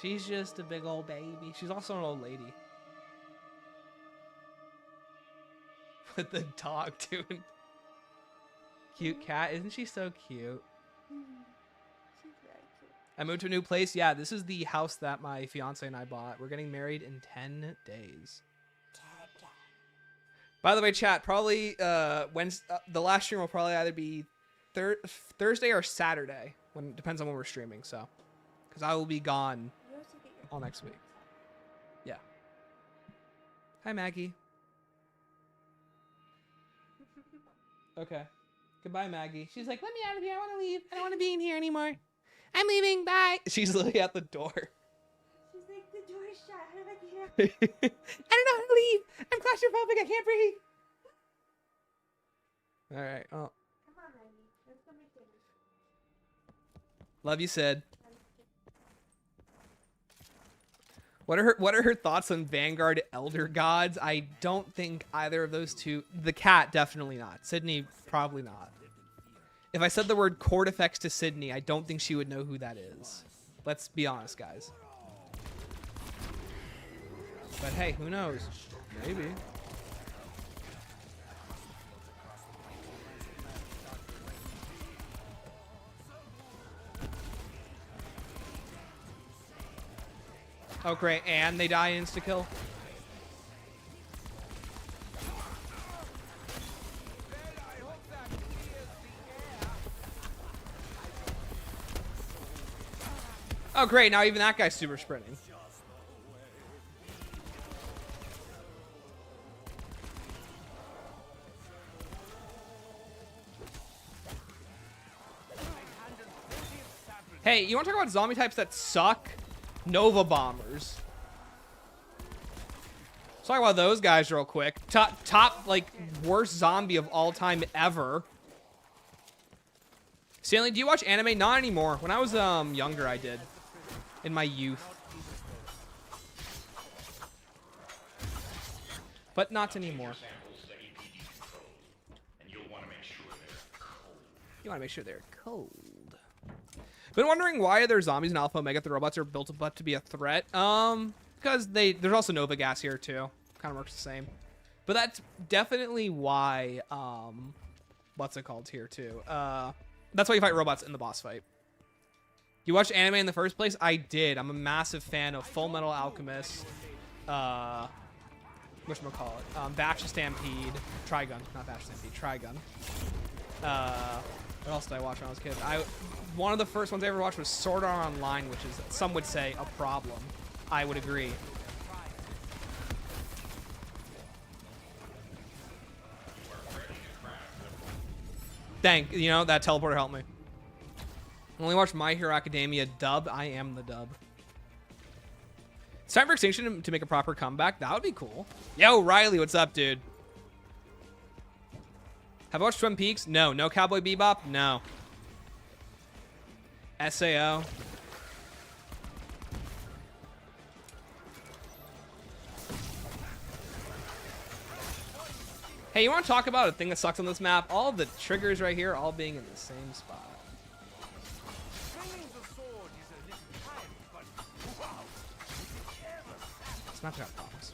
She's just a big old baby. She's also an old lady. With the dog, too. Cute cat. Isn't she so cute? She's very cute. I moved to a new place. Yeah, this is the house that my fiance and I bought. We're getting married in 10 days. By the way, chat, probably Wednesday, the last stream will probably either be Thursday or Saturday. Depends on when we're streaming, so. Because I will be gone You also get your all next week. Yeah. Hi, Maggie. Okay. Goodbye, Maggie. She's like, let me out of here. I want to leave. I don't want to be in here anymore. I'm leaving. Bye. She's literally at the door. She's like, the door's shut. How did I get out? I don't know how to leave. I'm claustrophobic. I can't breathe. All right. Oh, Come on, Maggie. Let's go make dinner. love you, Sid. What are her thoughts on Vanguard Elder Gods? I don't think either of those two. The cat, definitely not. Sydney, probably not. If I said the word chord effects to Sydney, I don't think she would know who that is. Let's be honest, guys. But hey, who knows? Maybe. Oh, great. And they die insta-kill. Oh, great. Now even that guy's super sprinting. Hey, you want to talk about zombie types that suck? Nova Bombers. Let's talk about those guys real quick. Top, like, worst zombie of all time ever. Stanley, do you watch anime? Not anymore. When I was younger, I did. In my youth. But not anymore. You want to make sure they're cold. Been wondering why are there zombies in Alpha Omega if the robots are built up to be a threat? Because there's also Nova gas here too. Kind of works the same. But that's definitely why, what's it called here too? That's why you fight robots in the boss fight. You watched anime in the first place? I did. I'm a massive fan of Full Metal Alchemist. Whatchamacallit? Bash the Stampede. Trigun. Not Bash the Stampede. Trigun. What else did I watch when I was a kid? One of the first ones I ever watched was Sword Art Online, which is, some would say, a problem. I would agree. You know, that teleporter helped me. Only watched My Hero Academia dub. I am the dub. It's time for Extinction to make a proper comeback. That would be cool. Yo, Riley, what's up, dude? Have I watched Twin Peaks? No. No Cowboy Bebop? No. SAO. Hey, you want to talk about a thing that sucks on this map? All the triggers right here, all being in the same spot. It's not got problems.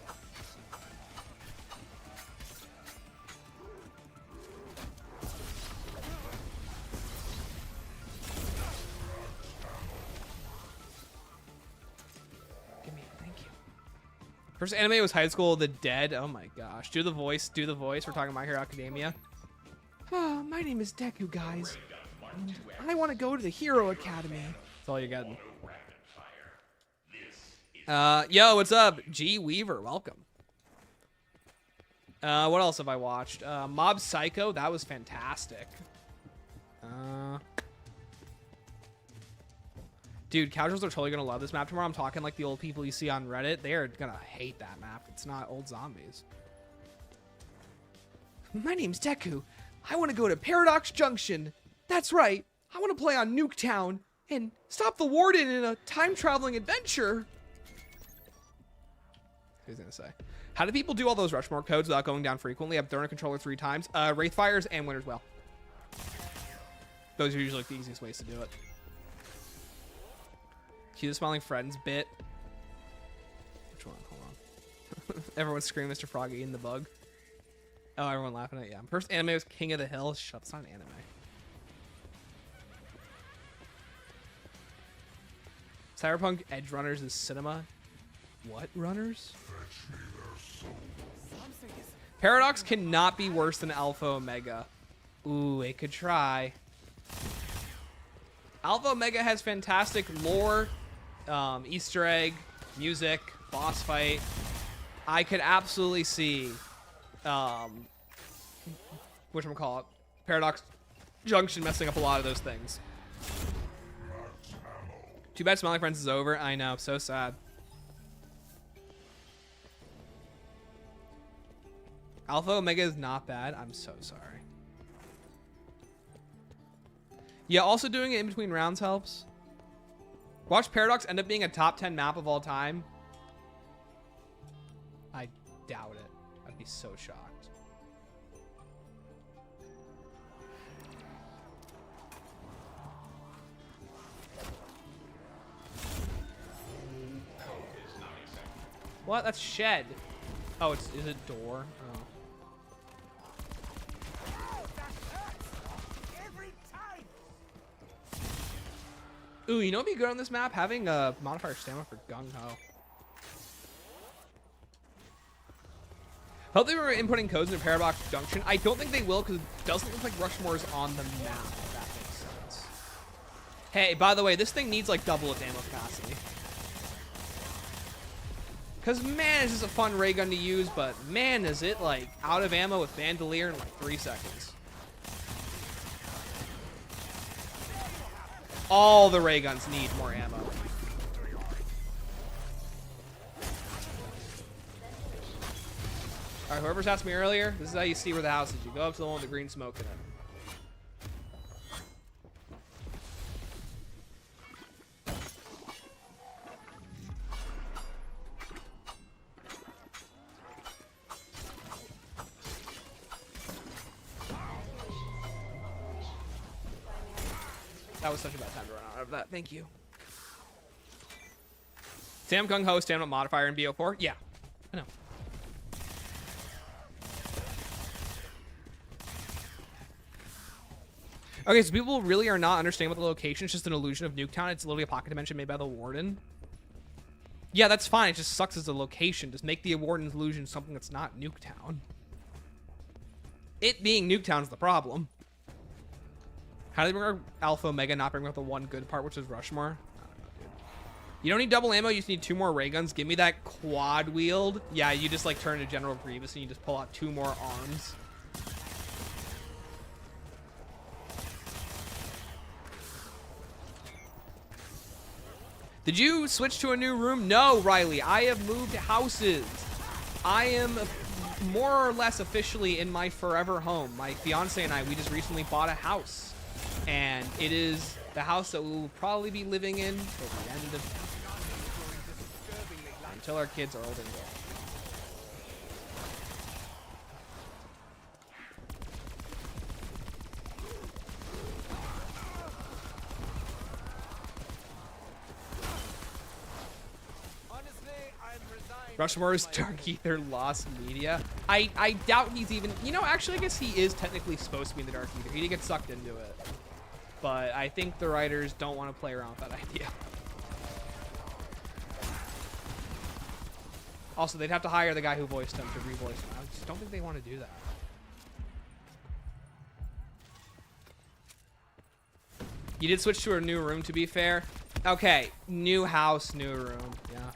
First anime was High School of the Dead. Oh my gosh. Do the voice. Do the voice. We're talking My Hero Academia. Oh, my name is Deku, guys. I want to go to the Hero Academy. That's all you're getting. Yo, what's up? G Weaver, welcome. What else have I watched? Mob Psycho. That was fantastic. Dude, casuals are totally going to love this map tomorrow. I'm talking like the old people you see on Reddit. They are going to hate that map. It's not old zombies. My name's Deku. I want to go to Paradox Junction. That's right. I want to play on Nuketown and stop the warden in a time-traveling adventure. Who's going to say? How do people do all those Rushmore codes without going down frequently? I've thrown a controller 3 times. Wraithfires and Winter's Well. Those are usually like the easiest ways to do it. Cue the Smiling Friends bit. Which one? Hold on. Everyone screaming Mr. Froggy in the bug. Oh, everyone laughing at it. Yeah. First anime was King of the Hill. Shut up, it's not an anime. Cyberpunk Edge Runners is cinema. What runners? Paradox cannot be worse than Alpha Omega. Ooh, it could try. Alpha Omega has fantastic lore, Easter egg, music, boss fight. I could absolutely see, whatchamacallit, Paradox Junction messing up a lot of those things. Too bad Smiling Friends is over. I know, so sad. Alpha Omega is not bad. I'm so sorry. Yeah, also doing it in between rounds helps. Watch Paradox end up being a top 10 map of all time. I doubt it. I'd be so shocked. What? That's shed. Oh, is it door? Oh. Every time. Ooh, you know what'd be good on this map? Having a modifier stamina for gung ho. Hope they were inputting codes in Paradox Junction. I don't think they will because it doesn't look like Rushmore is on the map, if that makes sense. Hey, by the way, this thing needs like double its ammo capacity. Because man, is this a fun ray gun to use, but man, is it like out of ammo with Bandolier in like 3 seconds. All the ray guns need more ammo. Alright, whoever's asked me earlier, this is how you see where the house is. You go up to the one with the green smoke in it. That was such a bad time to run out of that. Thank you. Sam Gung Ho, stamina modifier in BO4? Yeah, I know. Okay, so people really are not understanding what the location. It's just an illusion of Nuketown. It's literally a pocket dimension made by the Warden. Yeah, that's fine. It just sucks as a location. Just make the Warden's illusion something that's not Nuketown. It being Nuketown's the problem. How do they bring out Alpha Omega, not bring out the one good part, which is Rushmore? I don't know, dude. You don't need double ammo. You just need 2 more ray guns. Give me that quad wield. Yeah, you just like turn into General Grievous and you just pull out 2 more arms. Did you switch to a new room? No, Riley. I have moved houses. I am more or less officially in my forever home. My fiance and I, we just recently bought a house. And it is the house that we will probably be living in till the end of until our kids are old and grown. Rushmore's Dark Ether lost media. I doubt he's even, you know, actually I guess he is technically supposed to be in the Dark Ether. He did get sucked into it. But I think the writers don't want to play around with that idea. Also, they'd have to hire the guy who voiced him to revoice him. I just don't think they want to do that. You did switch to a new room, to be fair. Okay, new house, new room. Yeah, fair.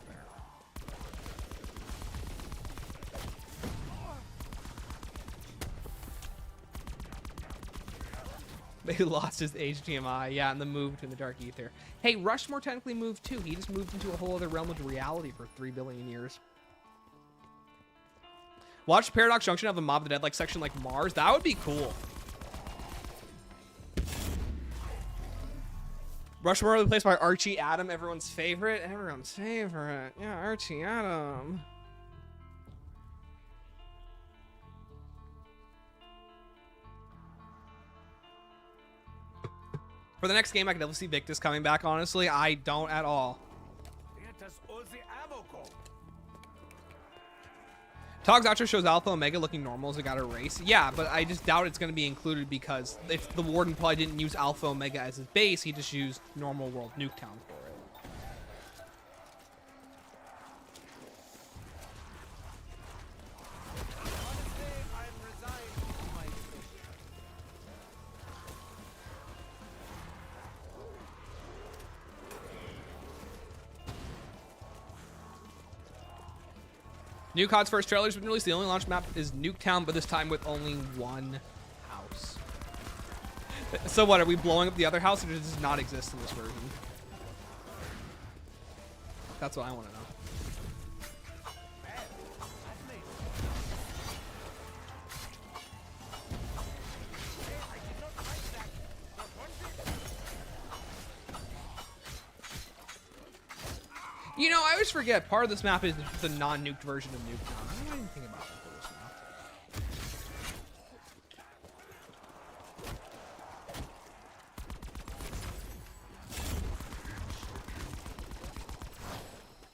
He lost his HDMI, yeah, and the move to the Dark Ether. Hey, Rushmore technically moved too. He just moved into a whole other realm of reality for 3 billion years. Watch Paradox Junction have the Mob of the Dead like section like Mars. That would be cool. Rushmore replaced by Archie Adam, everyone's favorite. Everyone's favorite. Yeah, Archie Adam. For the next game, I can definitely see Victus coming back, honestly. I don't at all. Togs Outro shows Alpha Omega looking normal as it got erased. Yeah, but I just doubt it's going to be included because if the Warden probably didn't use Alpha Omega as his base, he just used normal world Nuketown for it. New COD's first trailer's been released. The only launch map is Nuketown, but this time with only 1 house. So what, are we blowing up the other house, or does this not exist in this version? That's what I want to know. You know, I always forget part of this map is the non-nuked version of Nuketown. I don't even think about that for this map.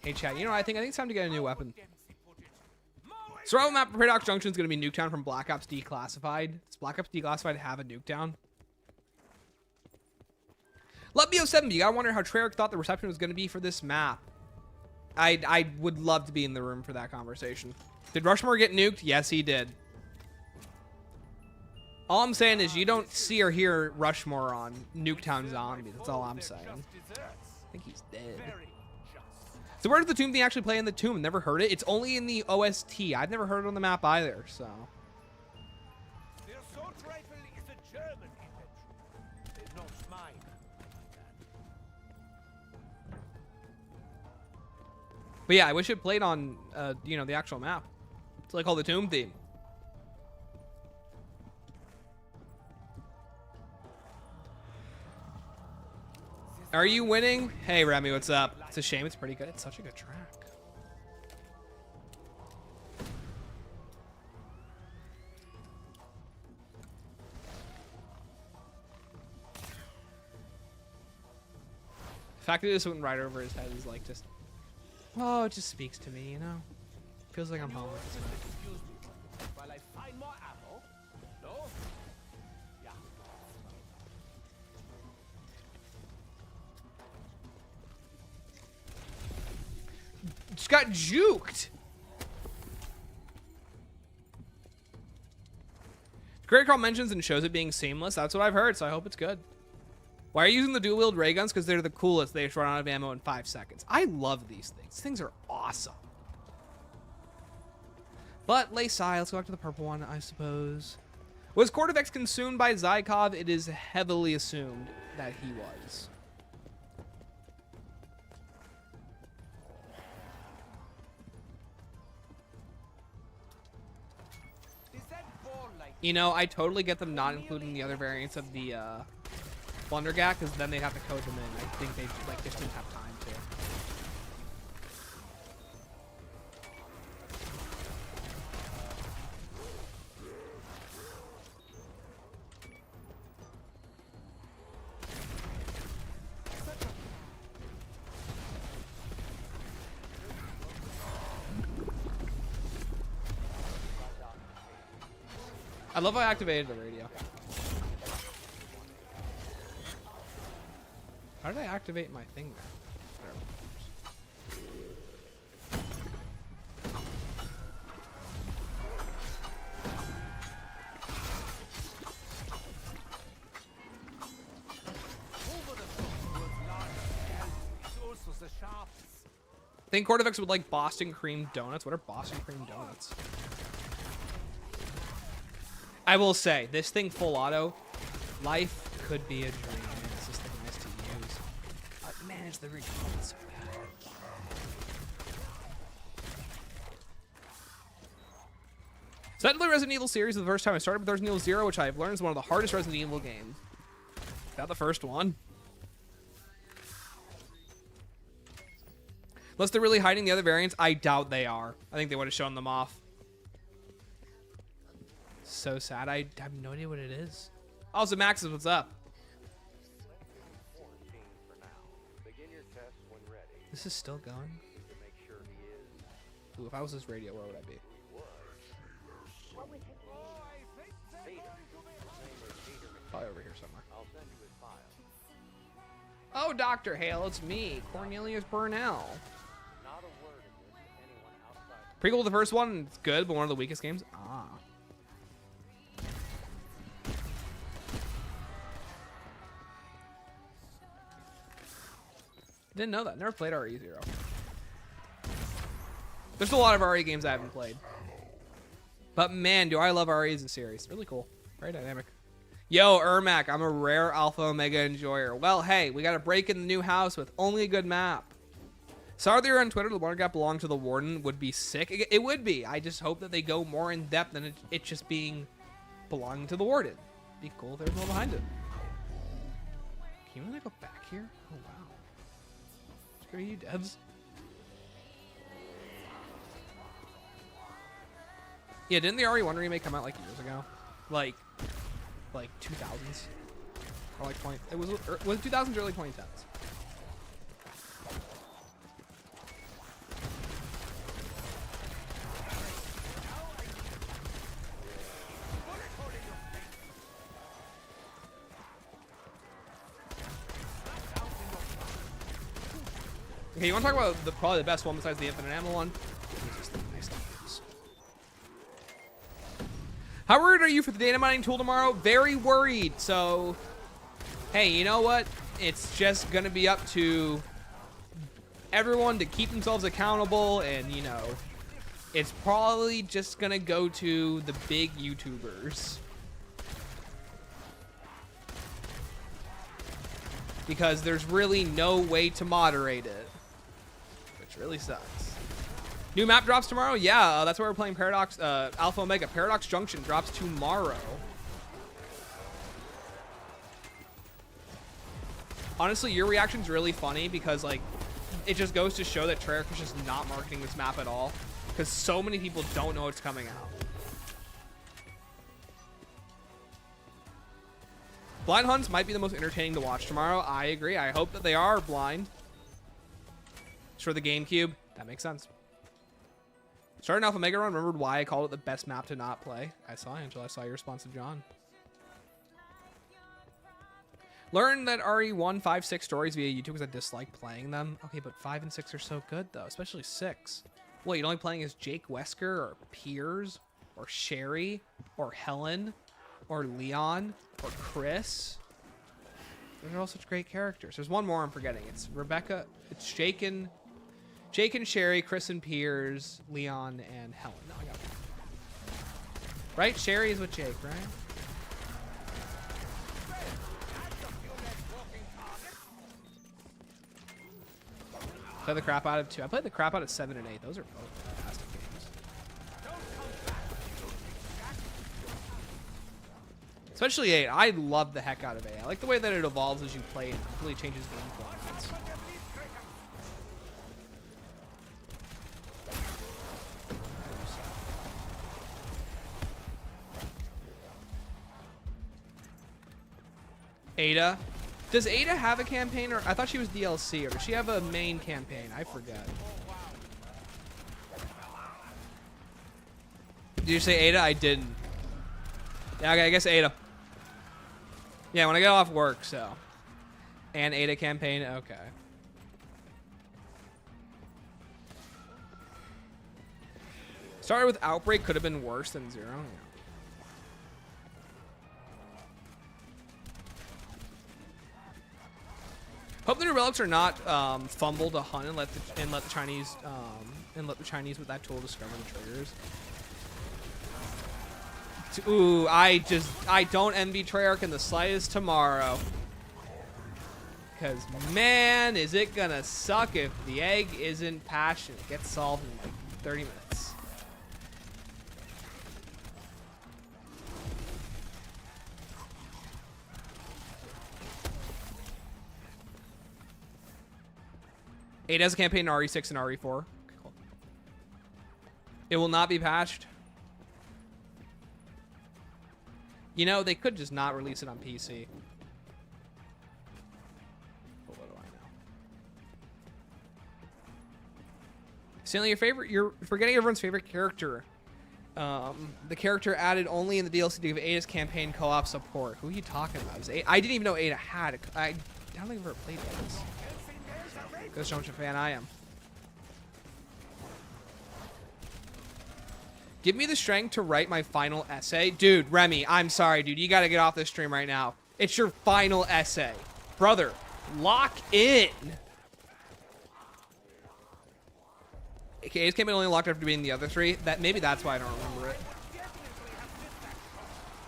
Hey, chat. You know what I think? I think it's time to get a new weapon. Survival map for Paradox Junction is going to be Nuketown from Black Ops Declassified. Does Black Ops Declassified have a Nuketown? LubBO7, you gotta wonder how Treyarch thought the reception was going to be for this map. I would love to be in the room for that conversation. Did Rushmore get nuked? Yes, he did. All I'm saying is you don't see or hear Rushmore on Nuketown Zombies. That's all I'm saying. I think he's dead. So where does the Tomb thing actually play in the Tomb? Never heard it. It's only in the OST. I've never heard it on the map either, so. The assault rifle is a German invention. It's not mine. But yeah, I wish it played on, you know, the actual map. It's like all the Tomb theme. Are you winning? Hey, Remy, what's up? It's a shame. It's pretty good. It's such a good track. The fact that it just went right over his head is like just, oh, it just speaks to me, you know? Feels like I'm home. Excuse me while I find more ammo. No? Yeah. Just got juked. Great Carl mentions and shows it being seamless. That's what I've heard, so I hope it's good. Why are you using the dual-wield ray guns? Because they're the coolest. They just run out of ammo in 5 seconds. I love these things. These things are awesome. But, Laysai, let's go back to the purple one, I suppose. Was Cortex consumed by Zykov? It is heavily assumed that he was. You know, I totally get them not including the other variants of the Blundergat, because then they'd have to code them in. I think they like just didn't have time to. I love how I activated the radio. How did I activate my thing there? I think Cortex would like Boston cream donuts. What are Boston cream donuts? I will say, this thing full auto, life could be a dream. Man, it's just nice to use. But manage the recoil so bad. So I did the Resident Evil series the first time I started with Resident Evil 0, which I've learned is one of the hardest Resident Evil games. Not the first one. Unless they're really hiding the other variants, I doubt they are. I think they would have shown them off. So sad. I have no idea what it is. Also, Maxis, what's up? This is still going? Ooh, if I was this radio, where would I be? Probably over here somewhere. Oh, Dr. Hale, it's me, Cornelius Burnell. Prequel to the first one, it's good, but one of the weakest games. Ah. Didn't know that. Never played RE0. There's a lot of RE games I haven't played. But man, do I love RE as a series. Really cool. Very dynamic. Yo, Ermac, I'm a rare Alpha Omega enjoyer. Well, hey, we got a break in the new house with only a good map. Saw there on Twitter, the Blundergat belonged to the Warden would be sick. It would be. I just hope that they go more in depth than it just being belonging to the Warden. Be cool if there's more behind it. Can you really go back here? Oh, wow. Screw you, devs. Yeah, didn't the RE1 remake come out like years ago? Like 2000s? Or like 20... Was it 2000s or early 2010s? Okay, you want to talk about probably the best one besides the infinite ammo one? Just the nice things. How worried are you for the data mining tool tomorrow? Very worried. So, hey, you know what? It's just gonna be up to everyone to keep themselves accountable, and you know, it's probably just gonna go to the big YouTubers. Because there's really no way to moderate it. Which really sucks. New map drops tomorrow? Yeah, that's why we're playing Paradox, Alpha Omega. Paradox Junction drops tomorrow. Honestly, your reaction's really funny because, like, it just goes to show that Treyarch is just not marketing this map at all. Because so many people don't know it's coming out. Blind hunts might be the most entertaining to watch tomorrow. I agree. I hope that they are blind. It's for the GameCube. That makes sense. Starting off Omega Run, remembered why I called it the best map to not play. I saw, Angela. I saw your response to John. Learn that RE1, 5, 6 stories via YouTube because I dislike playing them. Okay, but 5 and 6 are so good, though. Especially 6. What, you're only playing as Jake Wesker or Piers or Sherry or Helen or Leon or Chris? Those are all such great characters. There's one more I'm forgetting. It's Rebecca. It's Jake and Sherry, Chris and Piers, Leon and Helen. No, I got it. Right? Sherry is with Jake, right? Play the crap out of 2. I played the crap out of 7 and 8. Those are both fantastic games. Especially 8. I love the heck out of 8. I like the way that it evolves as you play it. It really changes game formats. Ada. Does Ada have a campaign, or I thought she was DLC, or does she have a main campaign? I forget. Did you say Ada? I didn't. Yeah, okay, I guess Ada. Yeah, when I get off work, so. And Ada campaign, okay. Started with Outbreak, could have been worse than 0. Yeah. Hope the new relics are not fumble to hunt and let the Chinese with that tool discover the triggers. Ooh, I don't envy Treyarch in the slightest tomorrow. Because man, is it gonna suck if the egg isn't patched and it gets solved in like 30 minutes. It has a campaign in RE6 and RE4. Okay, cool. It will not be patched. You know, they could just not release it on PC. But what do I know? Stanley, you're forgetting everyone's favorite character. The character added only in the DLC to give Ada's campaign co-op support. Who are you talking about? I didn't even know Ada had it. I don't think I've ever played this. That's how much a fan I am. Give me the strength to write my final essay. Dude, Remy, I'm sorry, dude. You gotta get off this stream right now. It's your final essay. Brother, lock in. Okay, it's came in only locked after being the other 3. Maybe that's why I don't remember it.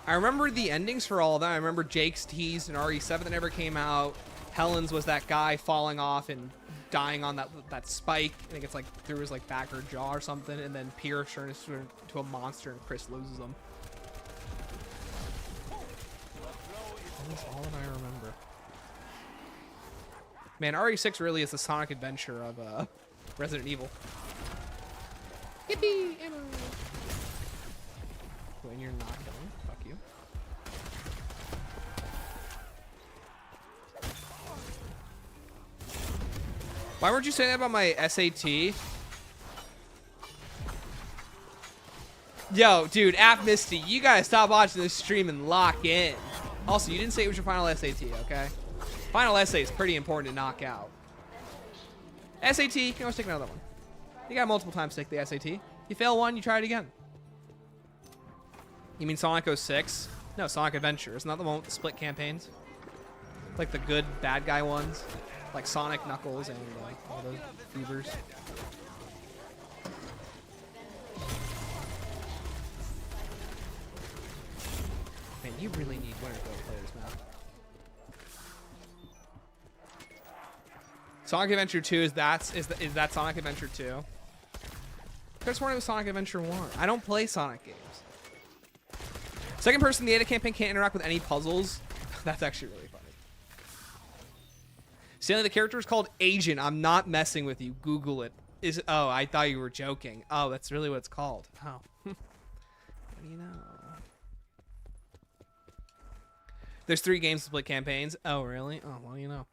I remember the endings for all of them. I remember Jake's teased in RE7 that never came out. Helen's was that guy falling off and dying on that spike. I think it's like through his like back or jaw or something, and then Pierce turns to a monster and Chris loses him. That's all that I remember. Man, RE6 really is the Sonic Adventure of Resident Evil. Yippee! Ammo! When you're not going, fuck you. Why weren't you saying that about my SAT? Yo, dude, App Misty, you gotta stop watching this stream and lock in. Also, you didn't say it was your final SAT, okay? Final essay is pretty important to knock out. SAT, you can always take another one. You got multiple times to take the SAT. You fail one, you try it again. You mean Sonic 06? No, Sonic Adventure. Isn't that the one with the split campaigns? Like the good bad guy ones? Like Sonic, Knuckles, and all those Beavers. Man, you really need Winter to play this map. Sonic Adventure 2 is that Sonic Adventure 2? I could have sworn it was Sonic Adventure 1. I don't play Sonic games. Second person, the Ada campaign can't interact with any puzzles. That's actually really funny. Stanley, the character is called Agent. I'm not messing with you. Google it. Oh, I thought you were joking. Oh, that's really what it's called. Oh. What do you know? There's 3 games to split campaigns. Oh, really? Oh, well, you know.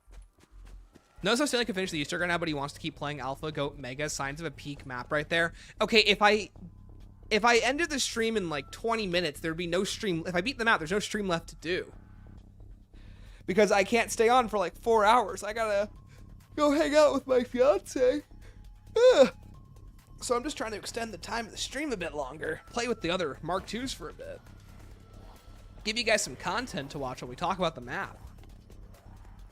Notice how Stanley can finish the Easter egg right now, but he wants to keep playing Alpha, Goat, Mega. Signs of a peak map right there. Okay, if I ended the stream in like 20 minutes, there'd be no stream. If I beat the map, there's no stream left to do. Because I can't stay on for like 4 hours. I gotta go hang out with my fiance. Ugh. So I'm just trying to extend the time of the stream a bit longer. Play with the other Mark IIs for a bit. Give you guys some content to watch while we talk about the map.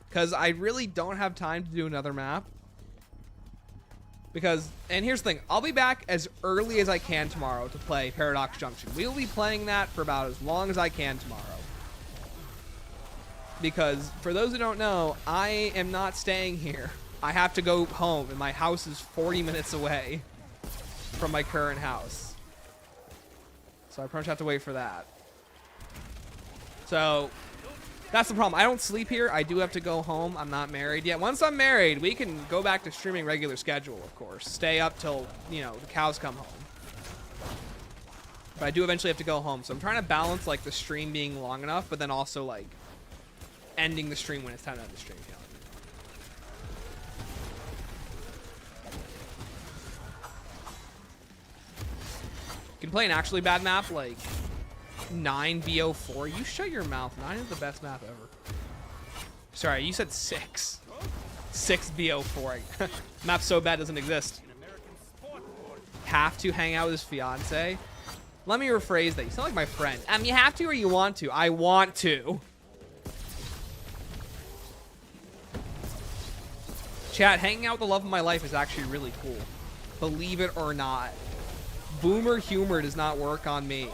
Because I really don't have time to do another map. Because, and here's the thing, I'll be back as early as I can tomorrow to play Paradox Junction. We'll be playing that for about as long as I can tomorrow. Because, for those who don't know, I am not staying here. I have to go home, and my house is 40 minutes away from my current house. So I pretty much have to wait for that. So, that's the problem. I don't sleep here. I do have to go home. I'm not married yet. Once I'm married, we can go back to streaming regular schedule, of course. Stay up till, you know, the cows come home. But I do eventually have to go home. So I'm trying to balance, like, the stream being long enough, but then also, like, ending the stream when it's time to end the stream. You know? You can play an actually bad map, like 9 BO4. You shut your mouth. 9 is the best map ever. Sorry, you said 6. 6 BO4. Map so bad doesn't exist. Have to hang out with his fiance. Let me rephrase that. You sound like my friend. You have to or you want to? I want to. Chat, hanging out with the love of my life is actually really cool. Believe it or not. Boomer humor does not work on me.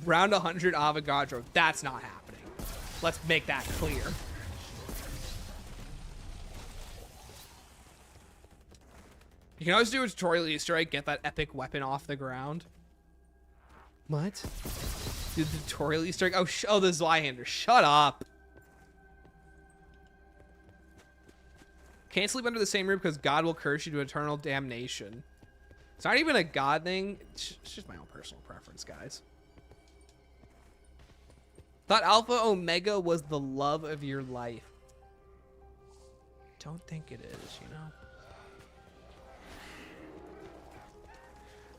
Round 100 Avogadro. That's not happening. Let's make that clear. You can always do a tutorial Easter egg, get that epic weapon off the ground. What? Do the tutorial Easter egg? Oh, the Zweihander. Shut up. Can't sleep under the same roof because God will curse you to eternal damnation. It's not even a God thing. It's just my own personal preference, guys. Thought Alpha Omega was the love of your life. Don't think it is, you know?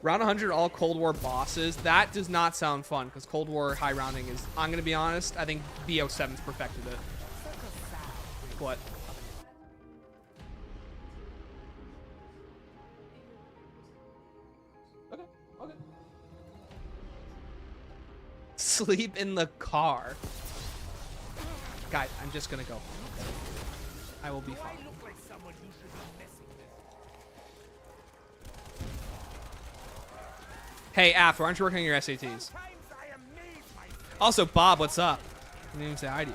Round 100 all Cold War bosses. That does not sound fun because Cold War high rounding is, I'm going to be honest, I think BO7's perfected it. What? Okay, okay. Sleep in the car. Guys, I'm just going to go. I will be fine. Hey, Af, why aren't you working on your SATs? Also, Bob, what's up? I didn't even say hi to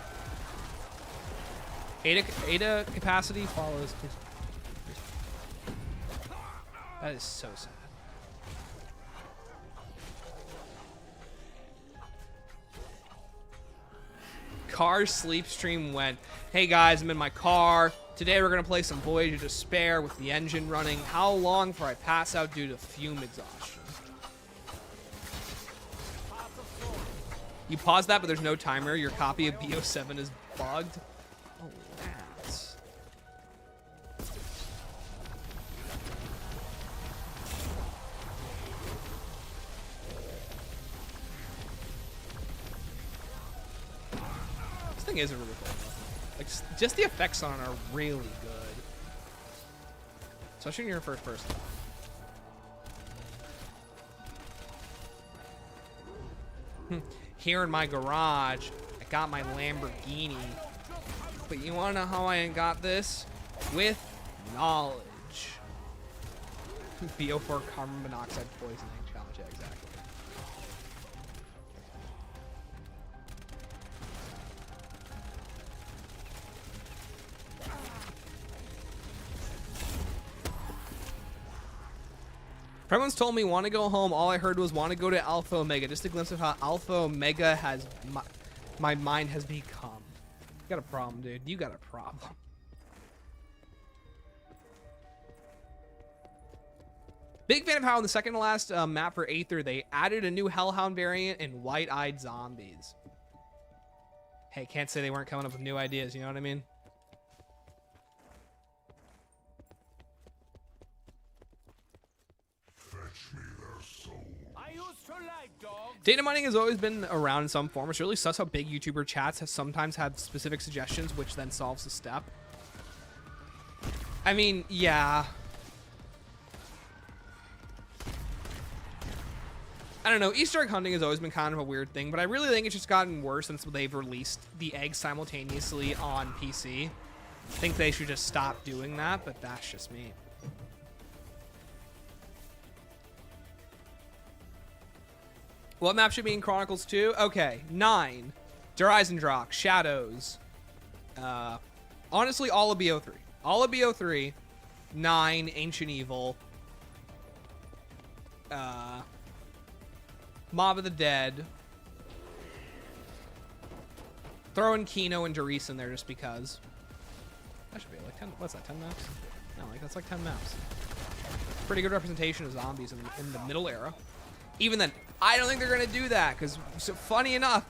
you. Ada capacity follows. That is so sad. Car sleep stream went. Hey guys, I'm in my car. Today we're gonna play some Voyage of Despair with the engine running. How long before I pass out due to fume exhaustion? You pause that, but there's no timer. Your copy of BO7 is bugged. Oh, rats. This thing isn't really cool. Like, just the effects on it are really good. Especially when you're in first person. Here in my garage, I got my Lamborghini. But you wanna know how I got this? With knowledge. BO4 carbon monoxide poisoning challenge, yeah, exactly. Everyone's told me want to go home. All I heard was want to go to Alpha Omega. Just a glimpse of how Alpha Omega has my mind has become. You got a problem, dude. You got a problem. Big fan of how in the second to last map for Aether, they added a new Hellhound variant and white-eyed zombies. Hey, can't say they weren't coming up with new ideas, you know what I mean? Data mining has always been around in some form. It's really sus how big YouTuber chats have sometimes had specific suggestions, which then solves the step. I mean, yeah. I don't know. Easter egg hunting has always been kind of a weird thing, but I really think it's just gotten worse since they've released the eggs simultaneously on PC. I think they should just stop doing that, but that's just me. What map should be in Chronicles 2? Okay, 9. Derisendrach, Shadows. Honestly, all of BO3. All of BO3. 9, Ancient Evil. Mob of the Dead. Throw in Kino and Doris in there just because. That should be like 10. What's that, 10 maps? No, like that's like 10 maps. Pretty good representation of zombies in the middle era. Even then, I don't think they're going to do that because, so funny enough,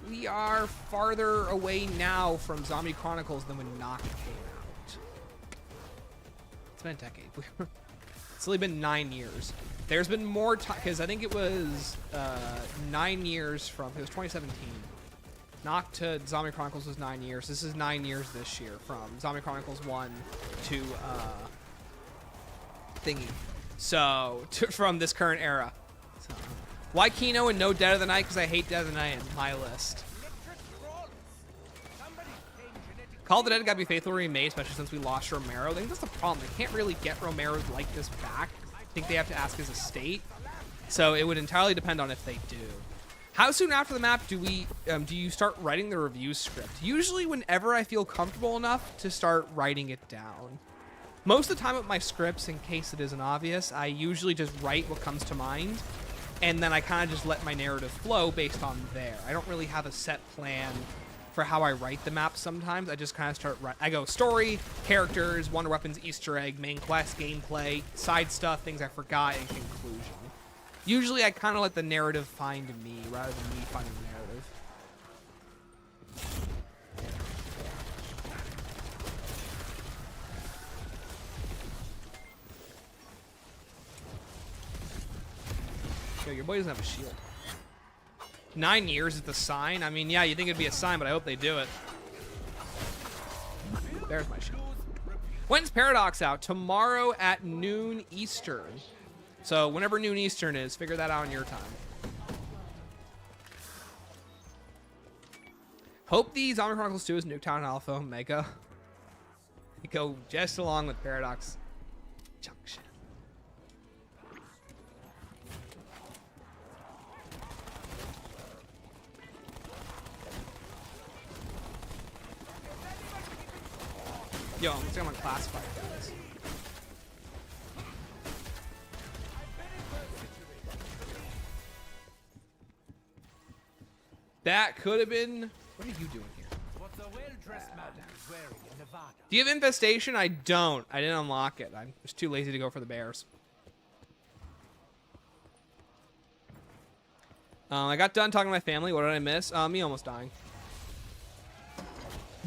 we are farther away now from Zombie Chronicles than when Noct came out. It's been a decade. It's only been 9 years. There's been more time, because I think it was 9 years from, it was 2017. Noct to Zombie Chronicles was 9 years. This is 9 years this year from Zombie Chronicles 1 to thingy. So, from this current era. So, why Kino and no Dead of the Night? Because I hate Dead of the Night in my list. Call of the Dead gotta be faithfully remade, especially since we lost Romero. I think that's the problem. They can't really get Romero's like this back. I think they have to ask his estate. So it would entirely depend on if they do. How soon after the map do you start writing the review script? Usually whenever I feel comfortable enough to start writing it down. Most of the time with my scripts, in case it isn't obvious, I usually just write what comes to mind. And then I kind of just let my narrative flow based on there. I don't really have a set plan for how I write the map sometimes. I just kind of start I go story, characters, wonder weapons, Easter egg, main quest, gameplay, side stuff, things I forgot, and conclusion. Usually I kind of let the narrative find me rather than me finding the narrative. Yo, your boy doesn't have a shield. 9 years is the sign. I mean, yeah, you think it'd be a sign, but I hope they do it. There's my shield. When's Paradox out? Tomorrow at noon Eastern. So whenever noon Eastern is, figure that out in your time. Hope the Zombie Chronicles 2 is Nuketown Alpha Omega. They go just along with Paradox Junction. Yo, I'm just gonna classify guys. That could have been. What are you doing here? What's a well-dressed man is wearing in Nevada? Do you have infestation? I don't. I didn't unlock it. I'm just too lazy to go for the bears. I got done talking to my family. What did I miss? Me almost dying.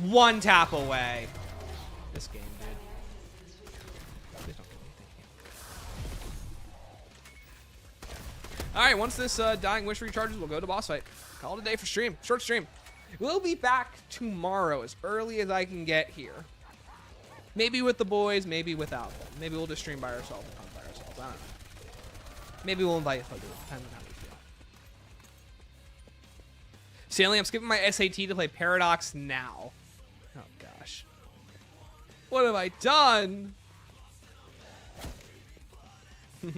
One tap away. This game, dude. Please don't kill me. Alright, once this dying wish recharges, we'll go to boss fight. Call it a day for stream. Short stream. We'll be back tomorrow as early as I can get here. Maybe with the boys, maybe without them. Maybe we'll just stream by ourselves and hunt by ourselves. I don't know. Maybe we'll invite Hoodoo, depending on how we feel. Stanley, I'm skipping my SAT to play Paradox now. Oh, gosh. What have I done?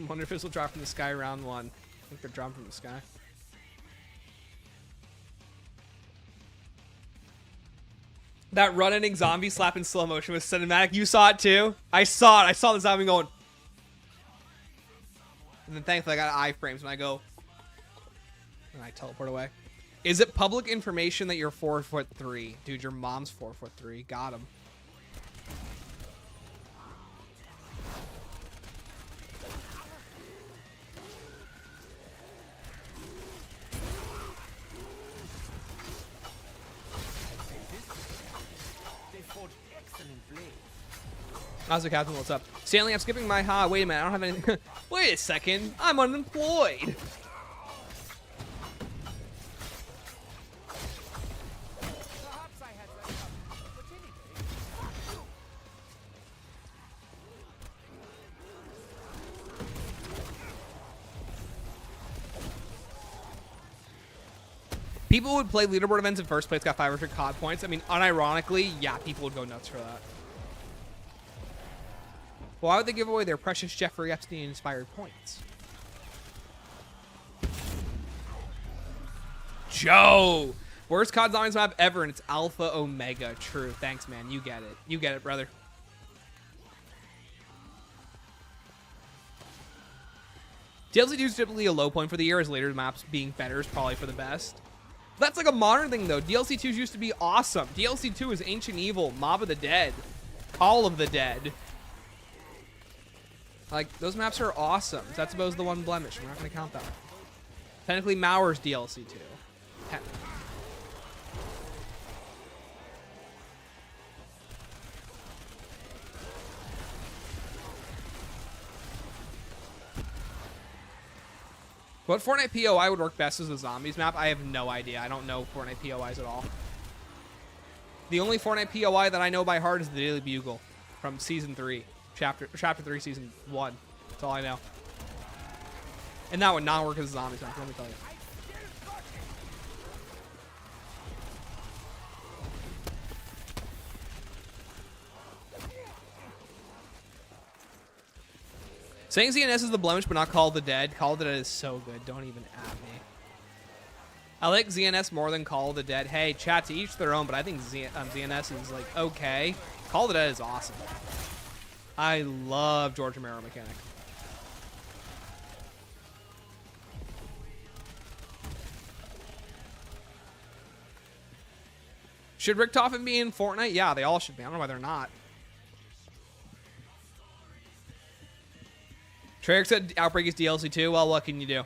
Wonder if this will drop from the sky round 1. I think they're dropping from the sky. That run-ending zombie slap in slow motion was cinematic. You saw it too? I saw it. I saw the zombie going. And then thankfully I got iframes when I go. And I teleport away. Is it public information that you're 4'3"? Dude, your mom's 4'3". Got him. Also, Captain, what's up? Stanley, I'm skipping my wait a minute, I don't have anything. Wait a second, I'm unemployed. People would play leaderboard events in first place, got 500 COD points. I mean, unironically, yeah, people would go nuts for that. Why would they give away their precious Jeffrey Epstein-inspired points? Joe! Worst COD Zombies map ever, and it's Alpha Omega. True. Thanks, man. You get it. You get it, brother. DLC 2 is typically a low point for the year, as later maps being better is probably for the best. That's like a modern thing, though. DLC 2 used to be awesome. DLC 2 is Ancient Evil, Mob of the Dead, Call of the Dead. Like, those maps are awesome. That's supposed the one blemish. We're not going to count that. Technically, Mauer's DLC 2. Technically. What Fortnite POI would work best as a zombies map? I have no idea. I don't know Fortnite POIs at all. The only Fortnite POI that I know by heart is the Daily Bugle from Season 3. Chapter 3, Season 1. That's all I know. And that would not work as a zombies map, let me tell you. Saying ZNS is the blemish, but not Call of the Dead. Call of the Dead is so good. Don't even at me. I like ZNS more than Call of the Dead. Hey, chat, to each their own, but I think ZNS is, like, okay. Call of the Dead is awesome. I love George Romero mechanic. Should Richtofen be in Fortnite? Yeah, they all should be. I don't know why they're not. Treyarch said Outbreak is DLC 2. Well, what can you do?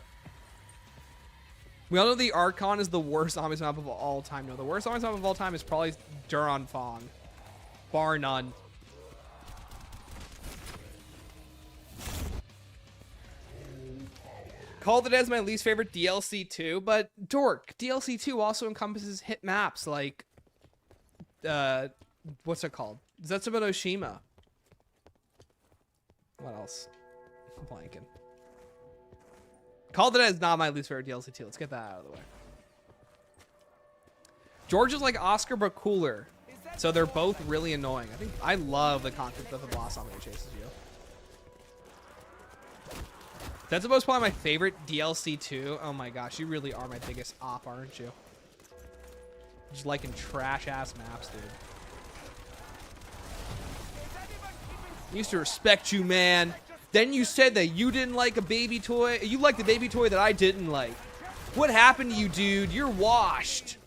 We all know the Archon is the worst zombies map of all time. No, the worst zombies map of all time is probably Duran Fong. Bar none. Call of the Dead is my least favorite DLC 2, but dork. DLC 2 also encompasses hit maps like, what's it called? Zetsuba no Shima. What else? I'm blanking. Call of the Dead is not my least favorite DLC 2. Let's get that out of the way. George is like Oscar, but cooler. So they're both really annoying. I love the concept that the boss zombie chases you. That's probably my favorite DLC 2. Oh my gosh, you really are my biggest op, aren't you? Just liking trash ass maps, dude. I used to respect you, man. Then you said that you didn't like a baby toy. You liked the baby toy that I didn't like. What happened to you, dude? You're washed.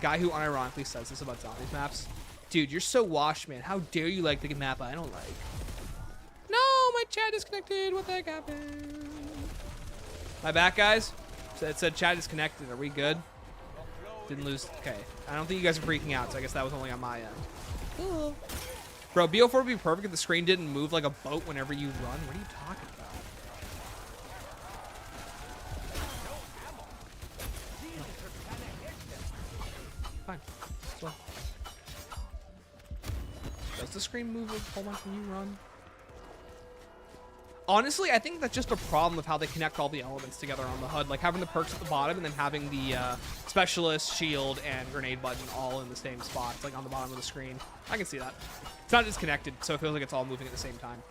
Guy who unironically says this about zombies maps. Dude, you're so washed, man. How dare you like the map I don't like? No, my chat disconnected. What the heck happened? My back, guys? It said chat disconnected. Are we good? Didn't lose. Okay. I don't think you guys are freaking out, so I guess that was only on my end. Cool. Bro, BO4 would be perfect if the screen didn't move like a boat whenever you run. What are you talking Does the screen move? Hold on, can you run? Honestly, I think that's just a problem of how they connect all the elements together on the HUD. Like having the perks at the bottom and then having the specialist, shield, and grenade button all in the same spots, like on the bottom of the screen. I can see that. It's not disconnected, so it feels like it's all moving at the same time.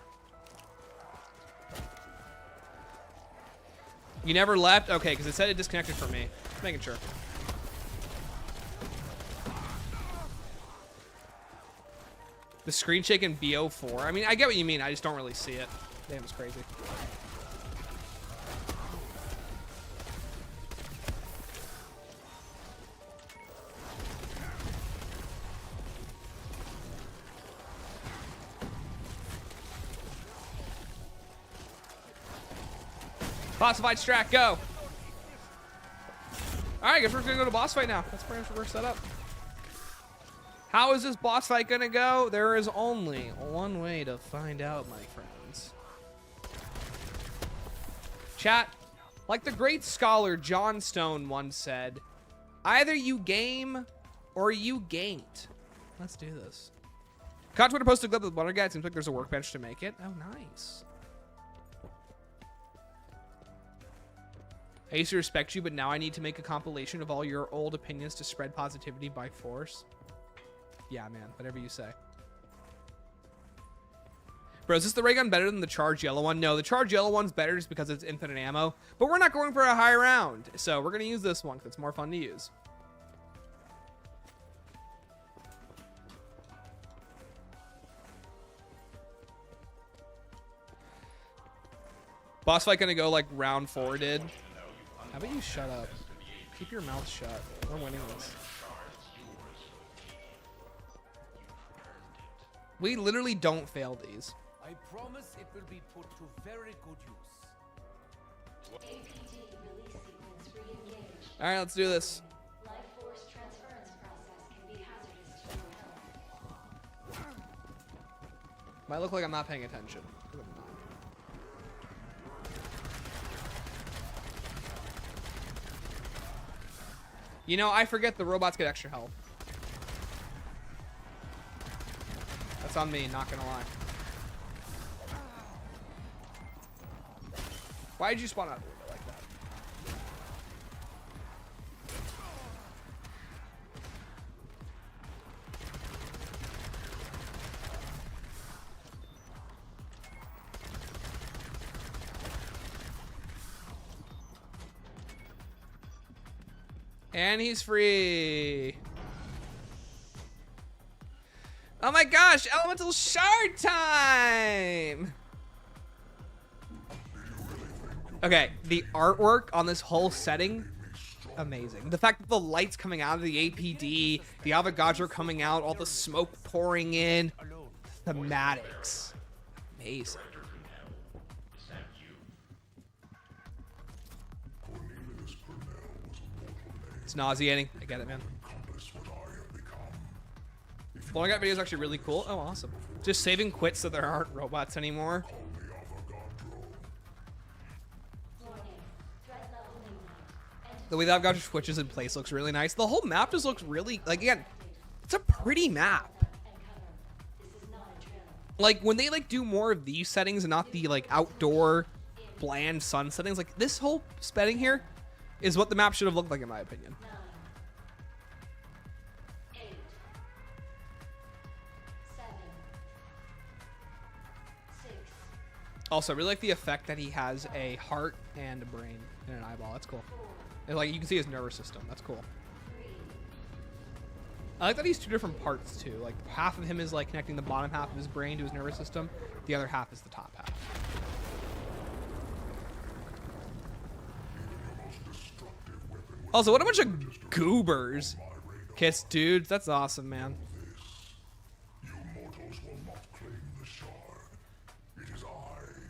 You never left? Okay, because it said it disconnected from me. Just making sure. The screen shake in BO4. I mean, I get what you mean. I just don't really see it. Damn, it's crazy. Boss fight strat, go! Alright, guess we're gonna go to boss fight now. That's pretty much where we're set up. How is this boss fight gonna go? There is only one way to find out, my friends. Chat, like the great scholar John Stone once said, either you game or you gain't. Let's do this. Caught Twitter posted a clip of the Butter Guy. It seems like there's a workbench to make it. Oh, nice. I used to respect you, but now I need to make a compilation of all your old opinions to spread positivity by force. Yeah, man. Whatever you say. Bro, is this the ray gun better than the charged yellow one? No, the charged yellow one's better just because it's infinite ammo. But we're not going for a high round. So we're going to use this one because it's more fun to use. Boss fight going to go like round 4 did. How about you shut up? Keep your mouth shut. We're winning this. We literally don't fail these. I promise it will be put to very good use. All right, let's do this. Life force transference process can be hazardous to your health. Might look like I'm not paying attention. You know, I forget the robots get extra health. That's on me, not gonna lie. Why did you spawn out of the window like that? And he's free. Oh my gosh, elemental shard time! Okay, the artwork on this whole setting, amazing. The fact that the light's coming out of the APD, the Avogadro coming out, all the smoke pouring in, thematics, amazing. It's nauseating. I get it, man. The Long Got video is actually really cool. Oh, awesome. Just saving quits so there aren't robots anymore. The way that Avogadro switches in place looks really nice. The whole map just looks really, like, again, it's a pretty map. Like, when they, like, do more of these settings and not the, like, outdoor bland sun settings, like, this whole setting here is what the map should have looked like, in my opinion. Also, I really like the effect that he has a heart and a brain and an eyeball. That's cool. And, like, you can see his nervous system. That's cool. I like that he's 2 different parts, too. Like, half of him is, like, connecting the bottom half of his brain to his nervous system. The other half is the top half. Also, what a bunch of goobers. Kiss dudes. That's awesome, man. You mortals will not claim the shard. It is I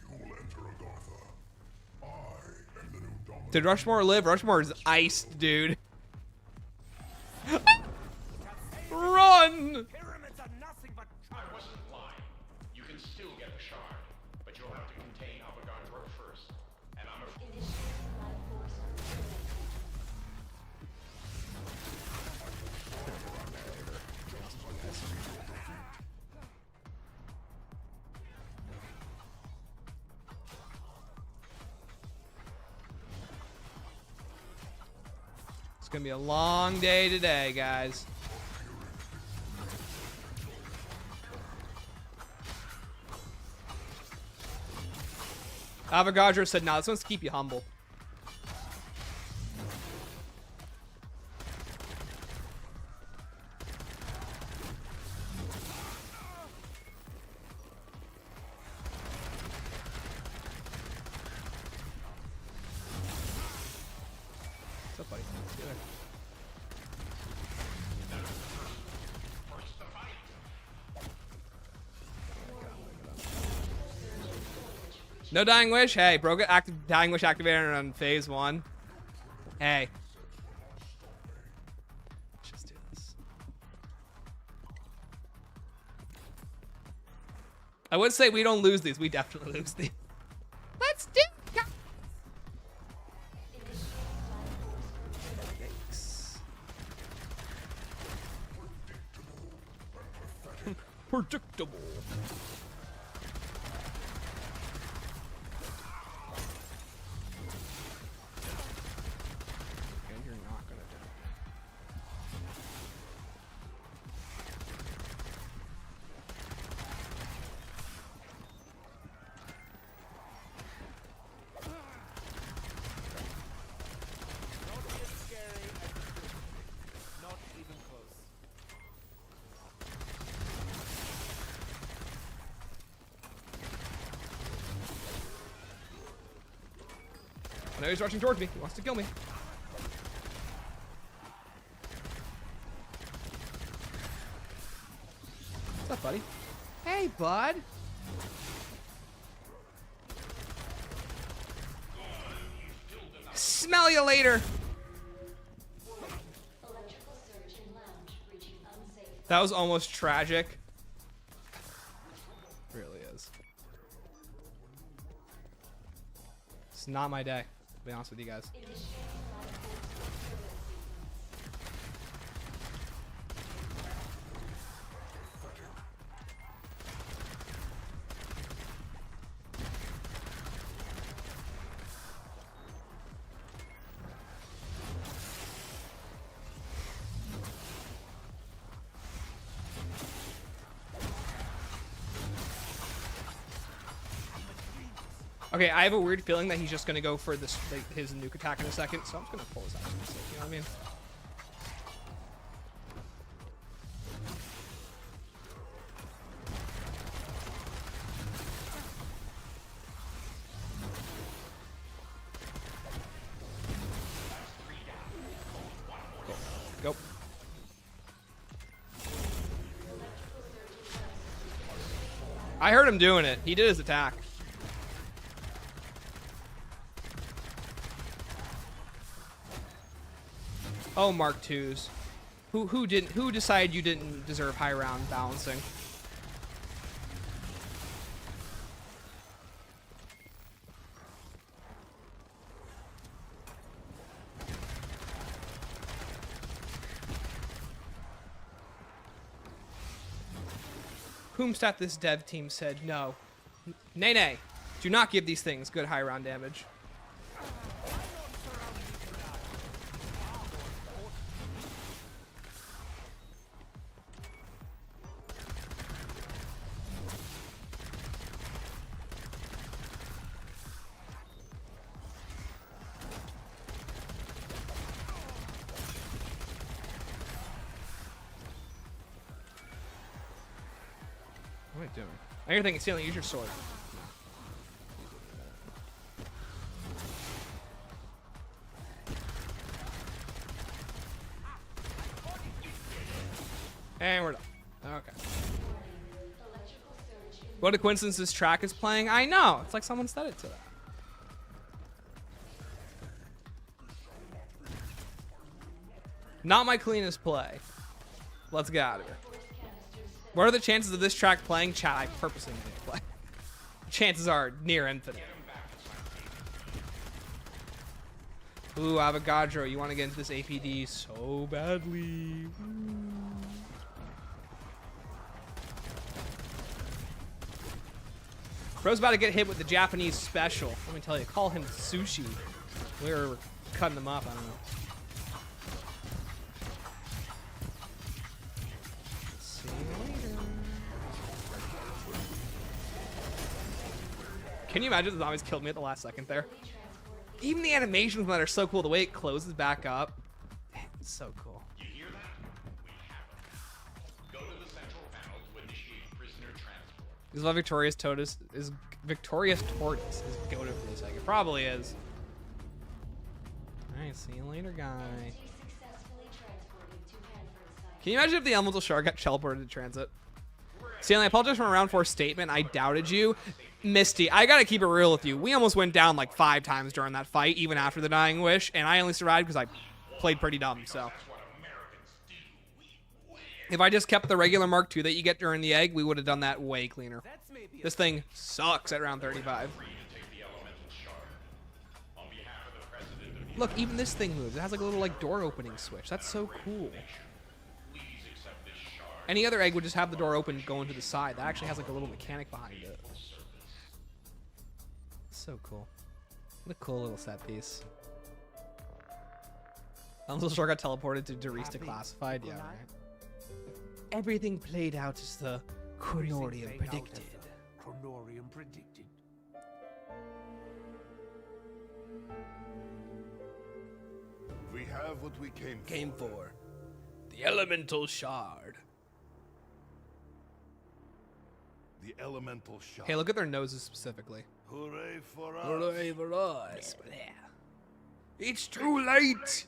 who will enter Agartha. I am the new dominant. Did Rushmore live? Rushmore is iced, dude. Run! Pyramids are nothing but I wasn't lying. You can still get the shard, but you'll have to contain Avogadro first. And I'm afraid. It's gonna be a long day today, guys. Avogadro said, "Nah, this one's to keep you humble." What's up, buddy? See you there. No dying wish. Hey, broke it. Active dying wish activator on phase 1. Hey. Let's just do this. I would say we don't lose these. We definitely lose these. Let's do it. Yikes. Predictable. And you're not gonna die. Not as scary as it could be. Not even close. I know he's rushing towards me. He wants to kill me. What's up, buddy? Hey, bud. Smell you later. Electrical surge in lounge reaching unsafe. That was almost tragic. Really is. It's not my day, to be honest with you guys. Okay, I have a weird feeling that he's just gonna go for this his nuke attack in a second, so I'm just gonna pull this out for the sake, you know what I mean? Go. I heard him doing it. He did his attack. Oh, Mark IIs. Who decided you didn't deserve high round balancing? Whomstat this dev team said no. Nay, nay. Do not give these things good high round damage. What am I doing? I hear thinking stealing. Use your sword. And we're done. Okay. What a coincidence this track is playing. I know. It's like someone said it to that. Not my cleanest play. Let's get out of here. What are the chances of this track playing? Chat, I purposely didn't play. Chances are near infinite. Ooh, Avogadro, you want to get into this APD so badly. Bro's about to get hit with the Japanese special. Let me tell you, call him sushi. We were cutting him up, I don't know. Can you imagine the zombies killed me at the last second there? Even the animations that are so cool, the way it closes back up. It's so cool. You hear that? We have it. Go to the central panel to initiate prisoner transport. This is what Victorious Tortoise is. Victorious Tortoise is goated for this egg. It probably is. Alright, see you later, guy. Successfully transported to Hanford site. Can you imagine if the elemental shark got teleported to transit? Stanley, I apologize for my round 4 statement. I doubted you. Misty, I gotta keep it real with you. We almost went down like 5 times during that fight, even after the Dying Wish, and I only survived because I played pretty dumb, so. If I just kept the regular Mark II that you get during the egg, we would have done that way cleaner. That's maybe This thing sucks at round 35. Look, even this thing moves. It has like a little like door opening switch. That's so cool. Any other egg would just have the door open going to the side. That actually has like a little mechanic behind it. So cool. What a cool little set piece. Little Shark got teleported to Doris Declassified. Yeah, right. Everything played out as the Chronorium predicted. Chronorium predicted. We have what we came for. Came for the Elemental Shard. The elemental shot. Hey, look at their noses specifically. Hooray for us. Hooray for us. It's too late.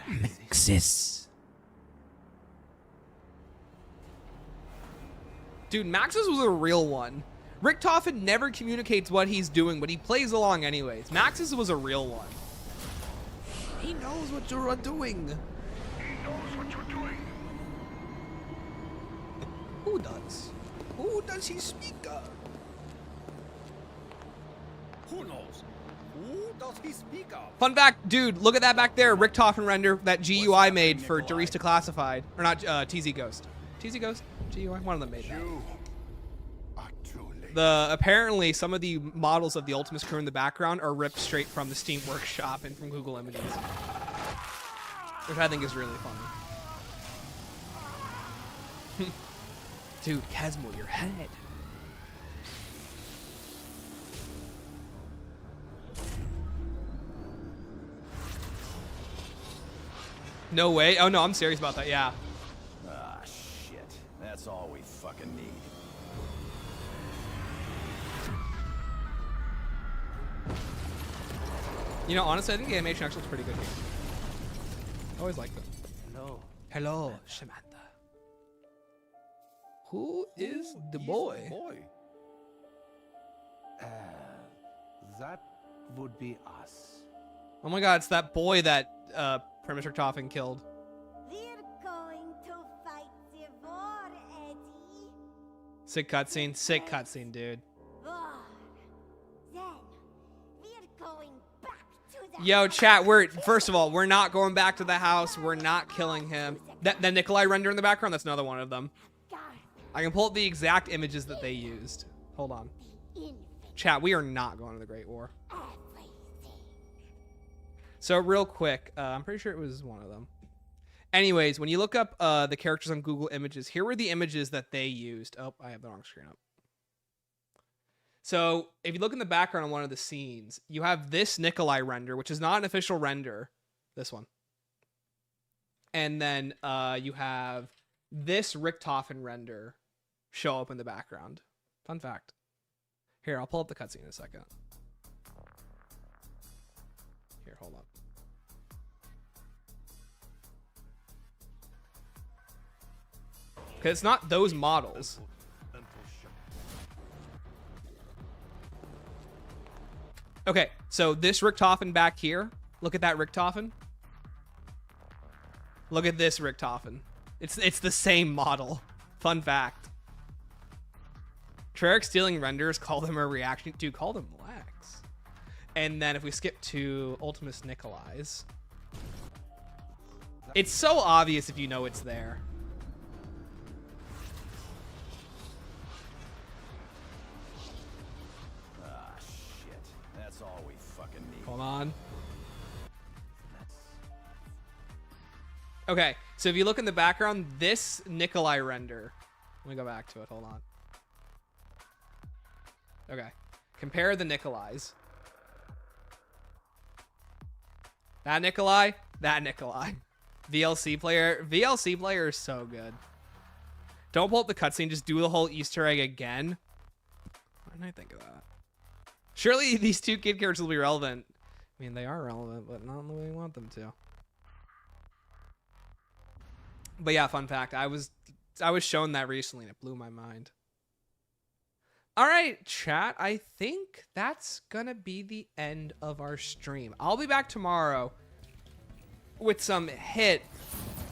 Maxis. Dude, Maxis was a real one. Richtofen never communicates what he's doing, but he plays along anyways. Maxis was a real one. He knows what you're doing. He knows what you're doing. Who does? Who does he speak of? Who knows? Who does he speak of? Fun fact, dude, look at that back there. Richtofen render that GUI made for Doris Declassified. Or not, TZ Ghost. TZ Ghost? GUI? One of them made that. You are too late. Apparently, some of the models of the Ultimus crew in the background are ripped straight from the Steam Workshop and from Google Images. Which I think is really funny. Dude, Casmo, your head. No way. Oh, no, I'm serious about that. Yeah. Ah, shit. That's all we fucking need. You know, honestly, I think the animation actually looks pretty good here. I always liked it. Hello. Hello, Samantha. Who is the boy? That would be us. Oh my god, it's that boy that Primus Richtofen killed. We're going to fight the war, Eddie. Sick cutscene. Sick cutscene, dude. War. Then we're going back to the Yo, chat, first of all, we're not going back to the house. We're not killing him. That Nikolai render in the background, that's another one of them. I can pull up the exact images that they used. Hold on. Chat, we are not going to the Great War. So real quick, I'm pretty sure it was one of them. Anyways, when you look up the characters on Google Images, here were the images that they used. Oh, I have the wrong screen up. So if you look in the background on one of the scenes, you have this Nikolai render, which is not an official render. This one. And then you have this Richtofen render show up in the background. Fun fact. Here, I'll pull up the cutscene in a second. Here, hold on. Because it's not those models. Okay, so this Richtofen back here. Look at that Richtofen. Look at this Richtofen. It's the same model. Fun fact. Treyarch stealing renders, call them a reaction. Dude, call them Lex. And then if we skip to Ultimus Nikolai's. It's so obvious if you know it's there. Ah, shit. That's all we fucking need. Hold on. Okay, so if you look in the background, this Nikolai render. Let me go back to it. Hold on. Okay, Compare the Nikolais. That Nikolai, that Nikolai. VLC player is so good. Don't pull up the cutscene, just do the whole Easter egg again. Why didn't I think of that? Surely these two kid characters will be relevant. I mean, they are relevant, but not in the way we want them to. But yeah, fun fact, I was shown that recently and it blew my mind. All right, chat, I think that's gonna be the end of our stream. I'll be back tomorrow with some hit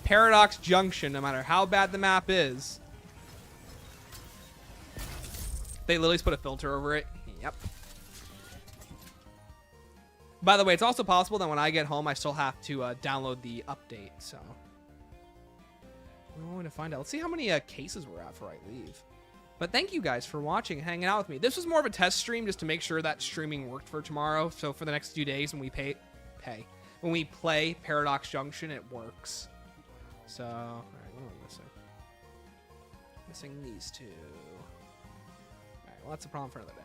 Paradox Junction, no matter how bad the map is. They literally just put a filter over it. Yep. By the way, it's also possible that when I get home, I still have to download the update, so. I'm going to find out. Let's see how many cases we're at before I leave. But thank you guys for watching and hanging out with me. This was more of a test stream just to make sure that streaming worked for tomorrow. So for the next few days when we when we play Paradox Junction, it works. So, all right, what am I missing? Missing these two. All right, well, that's a problem for another day.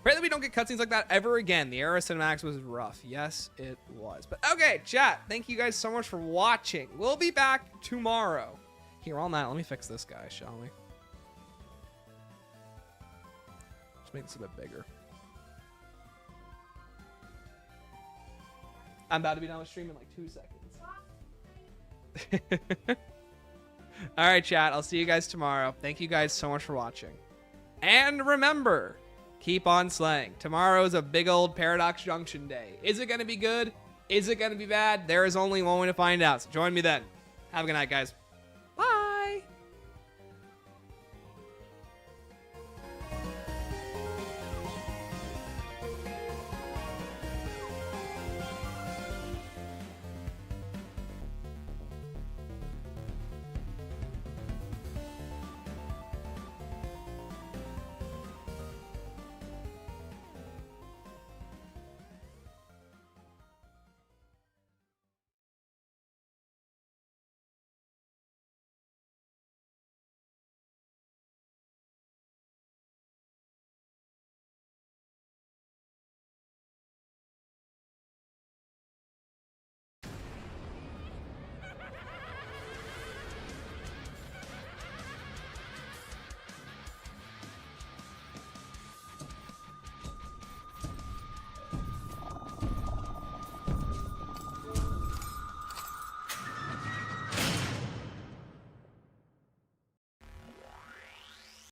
Pray that we don't get cutscenes like that ever again. The era cinematics was rough. Yes, it was. But okay, chat, thank you guys so much for watching. We'll be back tomorrow. Here, on that, let me fix this guy, shall we? Let's make this a bit bigger. I'm about to be done with stream in like 2 seconds. All right, chat, I'll see you guys tomorrow. Thank you guys so much for watching. And remember, keep on slaying. Tomorrow is a big old Paradox Junction day. Is it going to be good? Is it going to be bad? There is only one way to find out. So join me then. Have a good night, guys.